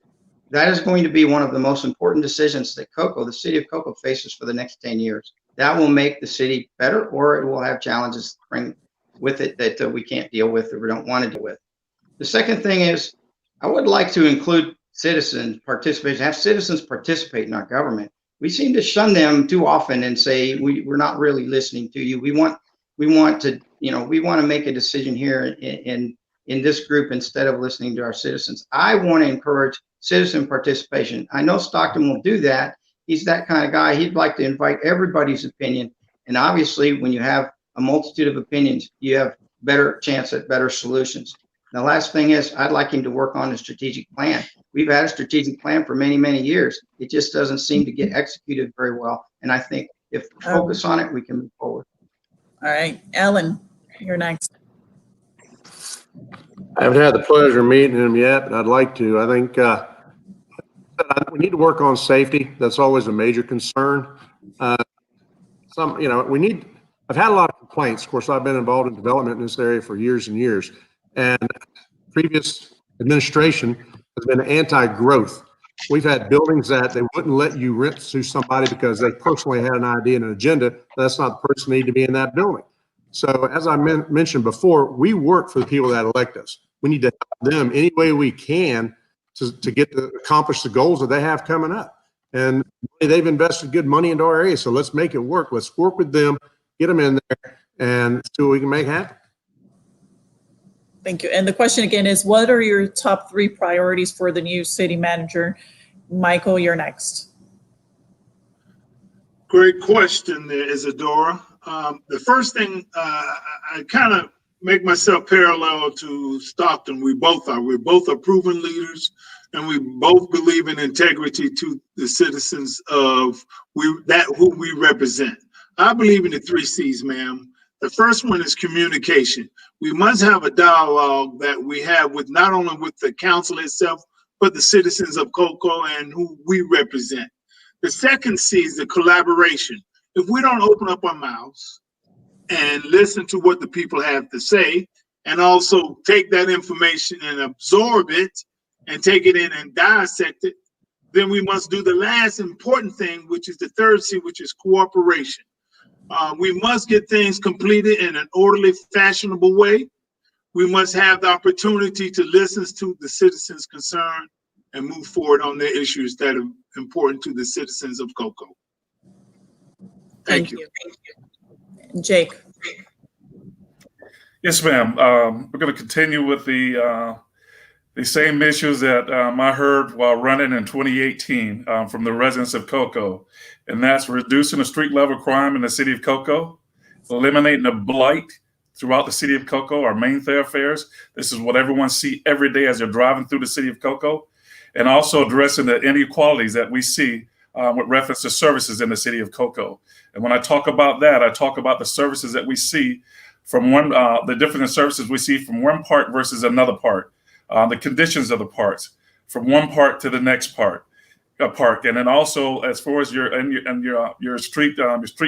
That is going to be one of the most important decisions that the city of Cocoa faces for the next 10 years. That will make the city better, or it will have challenges bring with it that we can't deal with or we don't want to deal with. The second thing is, I would like to include citizen participation, have citizens participate in our government. We seem to shun them too often and say we're not really listening to you. We want to make a decision here in this group instead of listening to our citizens. I want to encourage citizen participation. I know Stockton will do that. He's that kind of guy. He'd like to invite everybody's opinion. And obviously, when you have a multitude of opinions, you have better chance at better solutions. The last thing is, I'd like him to work on a strategic plan. We've had a strategic plan for many, many years. It just doesn't seem to get executed very well. And I think if we focus on it, we can move forward. All right, Allen, you're next. I haven't had the pleasure of meeting him yet, but I'd like to. I think we need to work on safety. That's always a major concern. I've had a lot of complaints. Of course, I've been involved in development in this area for years and years. And previous administration has been anti-growth. We've had buildings that they wouldn't let you rent to somebody because they personally had an idea and an agenda. That's not the person who need to be in that building. So as I mentioned before, we work for the people that elect us. We need to help them any way we can to get to accomplish the goals that they have coming up. And they've invested good money into our area, so let's make it work. Let's work with them, get them in there, and see what we can make happen. Thank you. And the question again is, what are your top 3 priorities for the new city manager? Michael, you're next. Great question there, Isadora. The first thing, I kind of make myself parallel to Stockton. We're both are proven leaders, and we both believe in integrity to the citizens of who we represent. I believe in the 3 C's, ma'am. The first one is communication. We must have a dialogue that we have with not only with the council itself, but the citizens of Cocoa and who we represent. The second C is the collaboration. If we don't open up our mouths and listen to what the people have to say, and also take that information and absorb it and take it in and dissect it, then we must do the last important thing, which is the third C, which is cooperation. We must get things completed in an orderly, fashionable way. We must have the opportunity to listen to the citizens' concern and move forward on the issues that are important to the citizens of Cocoa. Thank you. Jake. Yes, ma'am. We're going to continue with the same issues that I heard while running in 2018 from the residents of Cocoa, and that's reducing the street level crime in the city of Cocoa, eliminating the blight throughout the city of Cocoa, our main thoroughfares. This is what everyone sees every day as they're driving through the city of Cocoa, and also addressing the inequalities that we see with reference to services in the city of Cocoa. And when I talk about that, I talk about the services that we see from the different services we see from one part versus another part. The conditions of the parts from one part to the next park, and then also as far as your street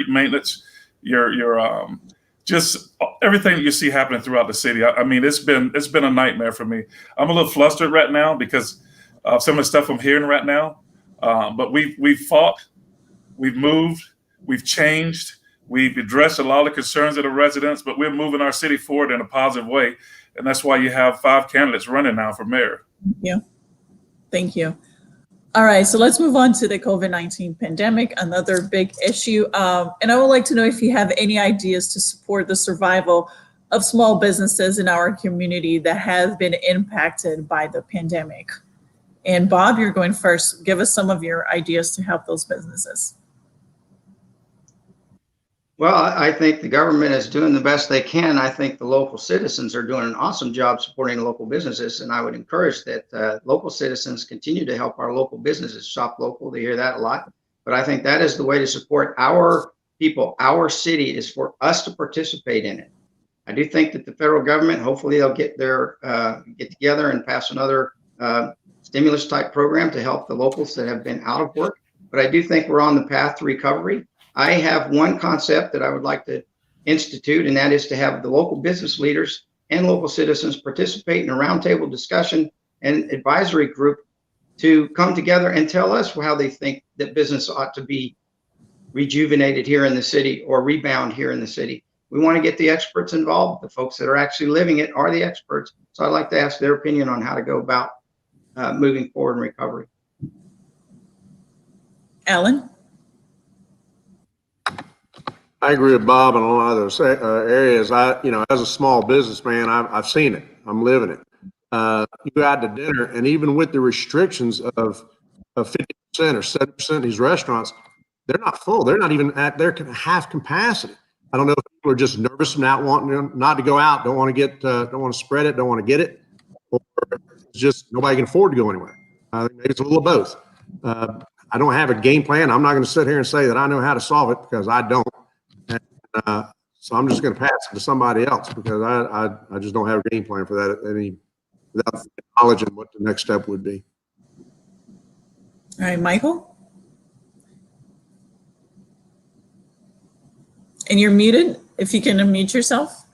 maintenance, your just everything that you see happening throughout the city. I mean, it's been a nightmare for me. I'm a little flustered right now because of some of the stuff I'm hearing right now. But we've fought, we've moved, we've changed, we've addressed a lot of concerns of the residents, but we're moving our city forward in a positive way. And that's why you have 5 candidates running now for mayor. Yeah. Thank you. All right, so let's move on to the COVID-19 pandemic, another big issue. And I would like to know if you have any ideas to support the survival of small businesses in our community that have been impacted by the pandemic. And Bob, you're going first. Give us some of your ideas to help those businesses. Well, I think the government is doing the best they can. I think the local citizens are doing an awesome job supporting local businesses. And I would encourage that local citizens continue to help our local businesses shop local. They hear that a lot. But I think that is the way to support our people. Our city is for us to participate in it. I do think that the federal government, hopefully they'll get together and pass another stimulus type program to help the locals that have been out of work. But I do think we're on the path to recovery. I have one concept that I would like to institute, and that is to have the local business leaders and local citizens participate in a roundtable discussion and advisory group to come together and tell us how they think that business ought to be rejuvenated here in the city or rebound here in the city. We want to get the experts involved. The folks that are actually living it are the experts. So I'd like to ask their opinion on how to go about moving forward in recovery. Allen? I agree with Bob on a lot of those areas. As a small businessman, I've seen it. I'm living it. You go out to dinner, and even with the restrictions of 50% or 70% of these restaurants, they're not full. They're not even at their half capacity. I don't know if people are just nervous and not to go out, don't want to spread it, don't want to get it, or it's just nobody can afford to go anywhere. Maybe it's a little of both. I don't have a game plan. I'm not going to sit here and say that I know how to solve it because I don't. So I'm just going to pass it to somebody else because I just don't have a game plan for that without knowledge of what the next step would be. All right, Michael? And you're muted, if you can unmute yourself.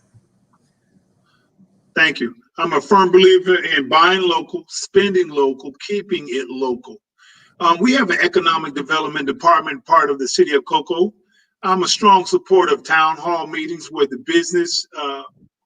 Thank you. I'm a firm believer in buying local, spending local, keeping it local. We have an economic development department, part of the city of Cocoa. I'm a strong supporter of town hall meetings where the business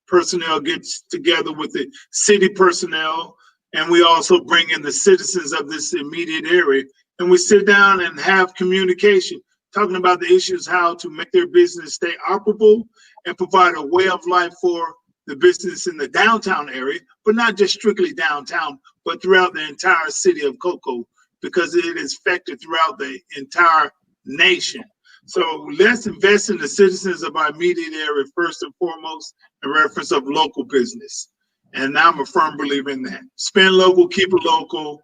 personnel gets together with the city personnel, and we also bring in the citizens of this immediate area, and we sit down and have communication, talking about the issues, how to make their business stay operable and provide a way of life for the business in the downtown area, but not just strictly downtown, but throughout the entire city of Cocoa, because it is affected throughout the entire nation. So let's invest in the citizens of our immediate area first and foremost in reference of local business. And I'm a firm believer in that. Spend local, keep it local.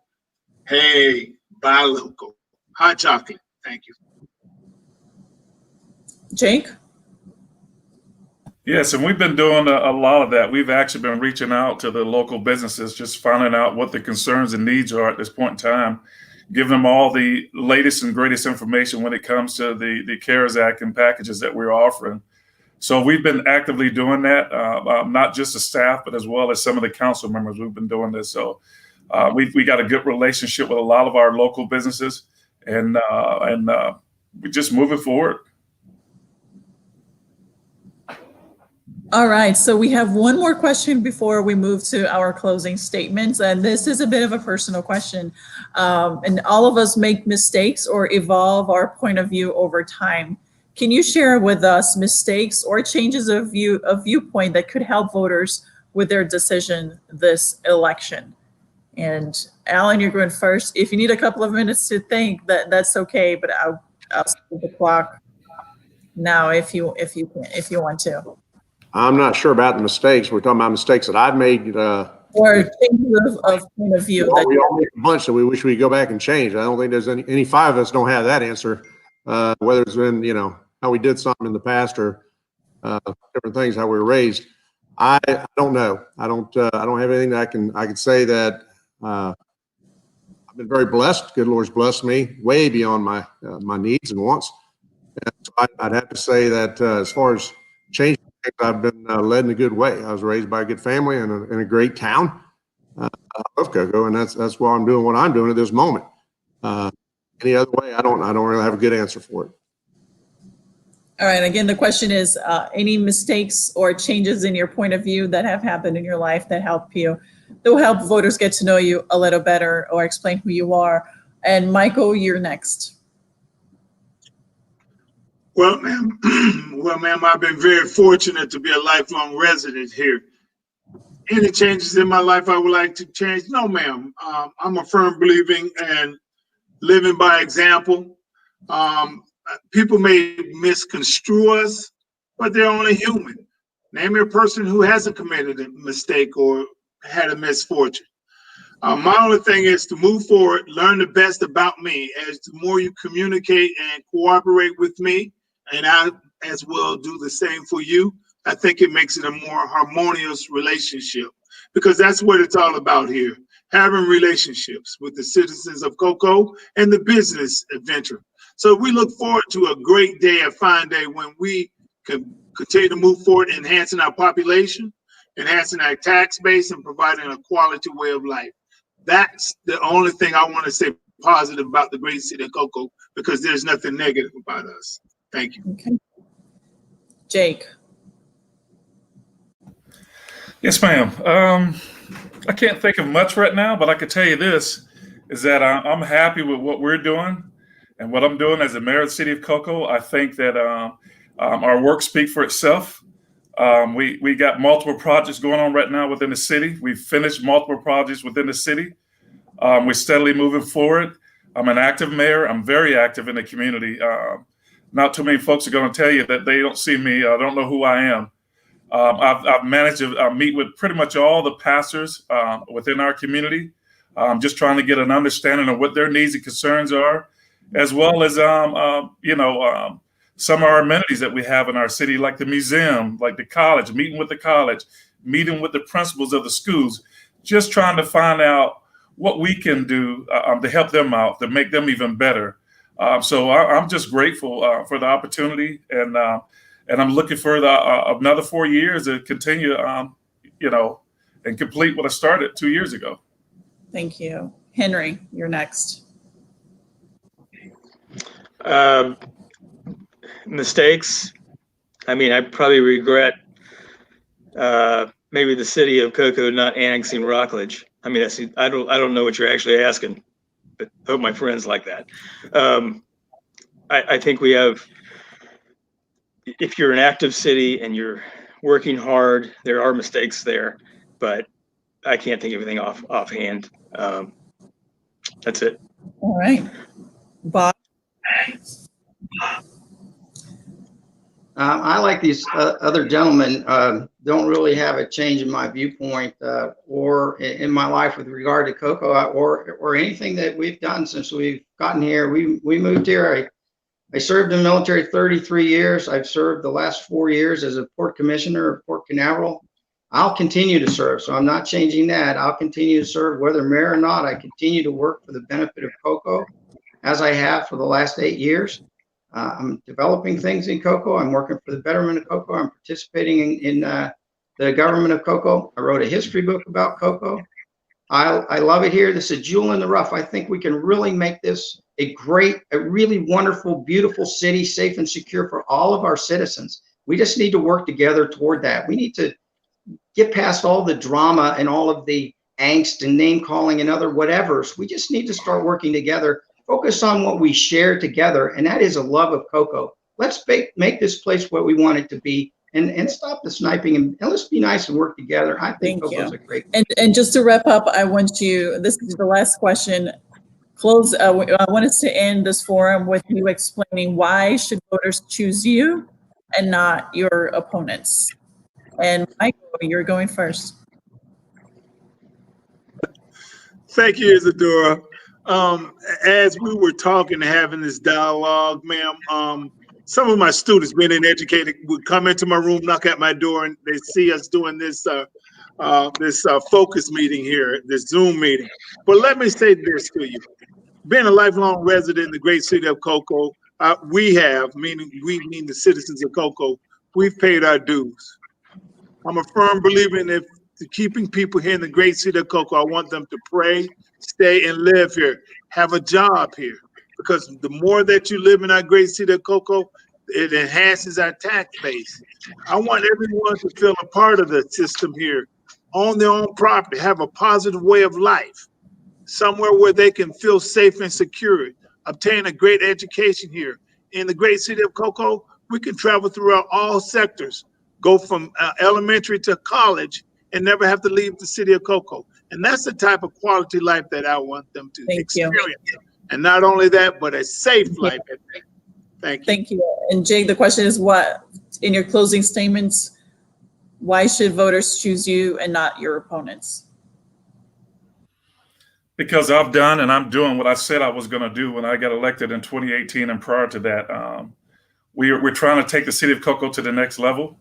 Hey, buy local. Hot chocolate. Thank you. Jake? Yes, and we've been doing a lot of that. We've actually been reaching out to the local businesses, just finding out what the concerns and needs are at this point in time, giving them all the latest and greatest information when it comes to the CARES Act and packages that we're offering. So we've been actively doing that, not just the staff, but as well as some of the council members. We've been doing this. So We got a good relationship with a lot of our local businesses, and we're just moving forward. All right, so we have one more question before we move to our closing statements, and this is a bit of a personal question. And all of us make mistakes or evolve our point of view over time. Can you share with us mistakes or changes of viewpoint that could help voters with their decision this election? And Alan, you're going first. If you need a couple of minutes to think, that's okay, but I'll start the clock now if you want to. I'm not sure about the mistakes. We're talking about mistakes that I've made. Or changes of point of view. We all make a bunch that we wish we could go back and change. I don't think there's any five of us don't have that answer, whether it's been, how we did something in the past or different things, how we were raised. I don't know. I don't have anything that I can say that I've been very blessed. Good Lord's blessed me way beyond my needs and wants. And so I'd have to say that as far as changing, I've been led in a good way. I was raised by a good family in a great town. I love Cocoa, and that's why I'm doing what I'm doing at this moment. Any other way, I don't really have a good answer for it. All right. Again, the question is, any mistakes or changes in your point of view that have happened in your life that help voters get to know you a little better or explain who you are. And Michael, you're next. Well, ma'am, I've been very fortunate to be a lifelong resident here. Any changes in my life I would like to change? No, ma'am. I'm a firm believing and living by example. People may misconstrue us, but they're only human. Name me a person who hasn't committed a mistake or had a misfortune. My only thing is to move forward, learn the best about me. As the more you communicate and cooperate with me, and I as well do the same for you, I think it makes it a more harmonious relationship, because that's what it's all about here, having relationships with the citizens of Cocoa and the business adventure. So we look forward to a great day, a fine day, when we can continue to move forward, enhancing our population, enhancing our tax base, and providing a quality way of life. That's the only thing I want to say positive about the great city of Cocoa, because there's nothing negative about us. Thank you. Okay. Jake. Yes, ma'am. I can't think of much right now, but I could tell you this, is that I'm happy with what we're doing and what I'm doing as the mayor of the city of Cocoa. I think that our work speaks for itself. We got multiple projects going on right now within the city. We've finished multiple projects within the city. We're steadily moving forward. I'm an active mayor. I'm very active in the community. Not too many folks are going to tell you that they don't see me, don't know who I am. I've managed to meet with pretty much all the pastors within our community, just trying to get an understanding of what their needs and concerns are, as well as some of our amenities that we have in our city, like the museum, like the college, meeting with the college, meeting with the principals of the schools, just trying to find out what we can do to help them out, to make them even better. So I'm just grateful for the opportunity, and I'm looking for another 4 years to continue, and complete what I started 2 years ago. Thank you. Henry, you're next. Mistakes. I mean, I probably regret maybe the city of Cocoa not annexing Rockledge. I mean, I don't know what you're actually asking, but I hope my friends like that. I think we have, if you're an active city and you're working hard, there are mistakes there, but I can't think of anything offhand. That's it. All right. Bob. I, like these other gentlemen, don't really have a change in my viewpoint or in my life with regard to Cocoa or anything that we've done since we've gotten here. We moved here. I served in the military 33 years. I've served the last 4 years as a port commissioner of Port Canaveral. I'll continue to serve, so I'm not changing that. I'll continue to serve whether mayor or not. I continue to work for the benefit of Cocoa, as I have for the last 8 years. I'm developing things in Cocoa. I'm working for the betterment of Cocoa. I'm participating in the government of Cocoa. I wrote a history book about Cocoa. I love it here. This is a jewel in the rough. I think we can really make this a really wonderful, beautiful city, safe and secure for all of our citizens. We just need to work together toward that. We need to get past all the drama and all of the angst and name calling and other whatevers. We just need to start working together, focus on what we share together, and that is a love of cocoa. Let's make this place what we want it to be, and stop the sniping, and let's be nice and work together. I think cocoa's a great. And just to wrap up, I want you, this is the last question, I want us to end this forum with you explaining why should voters choose you and not your opponents. And Michael, you're going first. Thank you, Isadora. As we were talking and having this dialogue, ma'am, some of my students, being educated, would come into my room, knock at my door, and they see us doing this focus meeting here, this Zoom meeting. But let me say this to you. Being a lifelong resident in the great city of Cocoa, we mean the citizens of Cocoa, we've paid our dues. I'm a firm believer in keeping people here in the great city of Cocoa. I want them to pray, stay, and live here, have a job here. Because the more that you live in our great city of Cocoa, it enhances our tax base. I want everyone to feel a part of the system here, own their own property, have a positive way of life, somewhere where they can feel safe and secure, obtain a great education here. In the great city of Cocoa, we can travel throughout all sectors, go from elementary to college, and never have to leave the city of Cocoa. And that's the type of quality life that I want them to experience. And not only that, but a safe life. Thank you. Thank you. And Jay, the question is what, in your closing statements, why should voters choose you and not your opponents? Because I've done and I'm doing what I said I was going to do when I got elected in 2018 and prior to that. We're trying to take the city of Cocoa to the next level.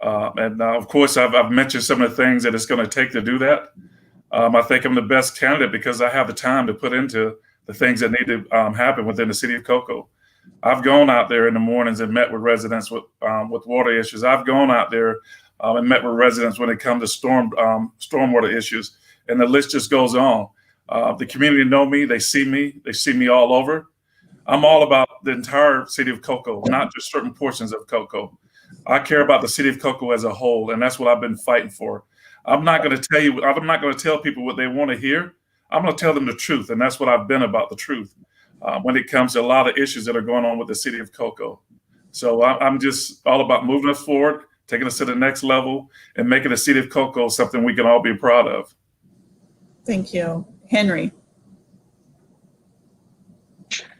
And of course, I've mentioned some of the things that it's going to take to do that. I think I'm the best candidate because I have the time to put into the things that need to happen within the city of Cocoa. I've gone out there in the mornings and met with residents with water issues. I've gone out there and met with residents when it comes to stormwater issues, and the list just goes on. The community know me, they see me all over. I'm all about the entire city of Cocoa, not just certain portions of Cocoa. I care about the city of Cocoa as a whole, and that's what I've been fighting for. I'm not going to tell people what they want to hear. I'm going to tell them the truth, and that's what I've been about, the truth, when it comes to a lot of issues that are going on with the city of Cocoa. So I'm just all about moving us forward, taking us to the next level, and making the city of Cocoa something we can all be proud of. Thank you. Henry.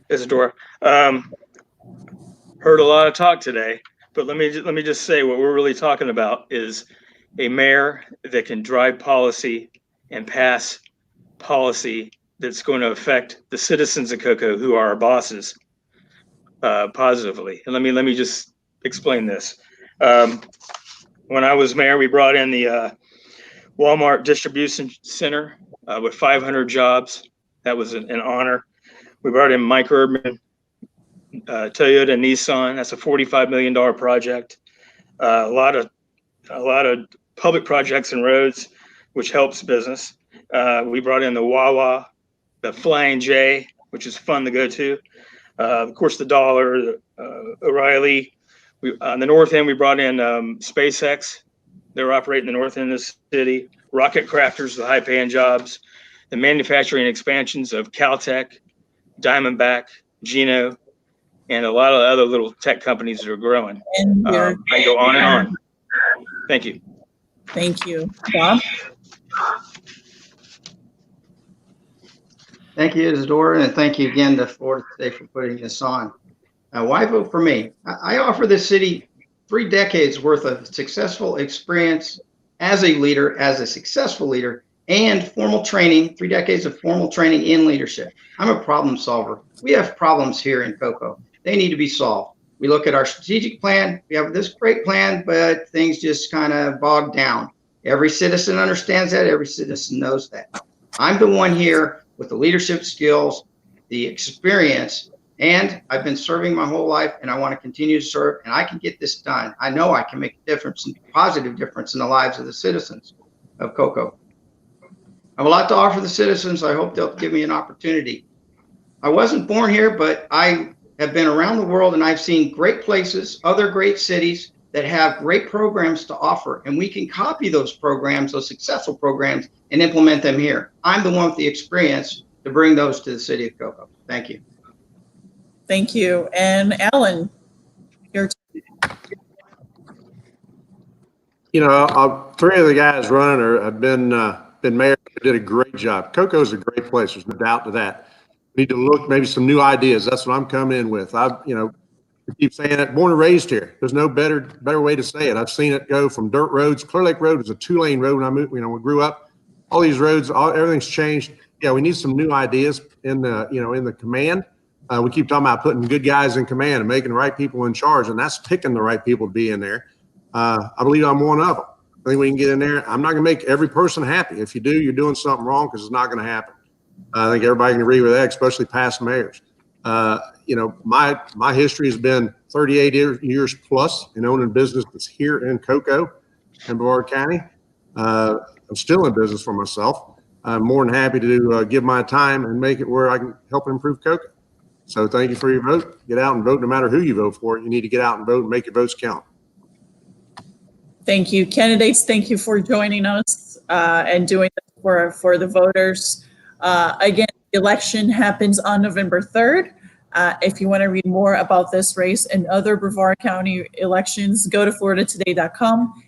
Isadora, heard a lot of talk today, but let me just say what we're really talking about is a mayor that can drive policy and pass policy that's going to affect the citizens of Cocoa, who are our bosses, positively. And let me just explain this. When I was mayor, we brought in the Walmart distribution center with 500 jobs. That was an honor. We brought in Mike Urban, Toyota, Nissan. That's a $45 million project. A lot of public projects and roads, which helps business. We brought in the Wawa, the Flying J, which is fun to go to. Of course, the Dollar, O'Reilly. On the north end, we brought in SpaceX. They're operating the north end of the city. Rocket Crafters, the high-paying jobs. The manufacturing expansions of Caltech, Diamondback, Geno, and a lot of other little tech companies that are growing. I go on and on. Thank you. Thank you. Bob? Thank you, Isadora, and thank you again to Florida State for putting this on. Why vote for me? I offer this city 3 decades worth of successful experience as a leader, as a successful leader, and formal training, 3 decades of formal training in leadership. I'm a problem solver. We have problems here in Cocoa. They need to be solved. We look at our strategic plan. We have this great plan, but things just kind of bog down. Every citizen understands that. Every citizen knows that. I'm the one here with the leadership skills, the experience, and I've been serving my whole life, and I want to continue to serve, and I can get this done. I know I can make a difference, a positive difference in the lives of the citizens of Cocoa. I have a lot to offer the citizens. I hope they'll give me an opportunity. I wasn't born here, but I have been around the world and I've seen great places, other great cities that have great programs to offer. And we can copy those programs, those successful programs, and implement them here. I'm the one with the experience to bring those to the city of Cocoa. Thank you. Thank you. And Alan, your You know, three of the guys running have been mayor, did a great job. Cocoa is a great place. There's no doubt to that. We need to look maybe some new ideas. That's what I'm coming in with. I keep saying it, born and raised here. There's no better way to say it. I've seen it go from dirt roads. Clear Lake Road was a 2-lane road when I moved, we grew up. All these roads, everything's changed. Yeah, we need some new ideas in the command. We keep talking about putting good guys in command and making the right people in charge, and that's picking the right people to be in there. I believe I'm one of them. I think we can get in there. I'm not going to make every person happy. If you do, you're doing something wrong because it's not going to happen. I think everybody can agree with that, especially past mayors. My history has been 38 years plus in owning businesses here in Cocoa and Brevard County. I'm still in business for myself. I'm more than happy to give my time and make it where I can help improve Cocoa. So thank you for your vote. Get out and vote no matter who you vote for. You need to get out and vote and make your votes count. Thank you. Candidates, thank you for joining us and doing this for the voters. Again, the election happens on November 3rd. If you want to read more about this race and other Brevard County elections, go to floridatoday.com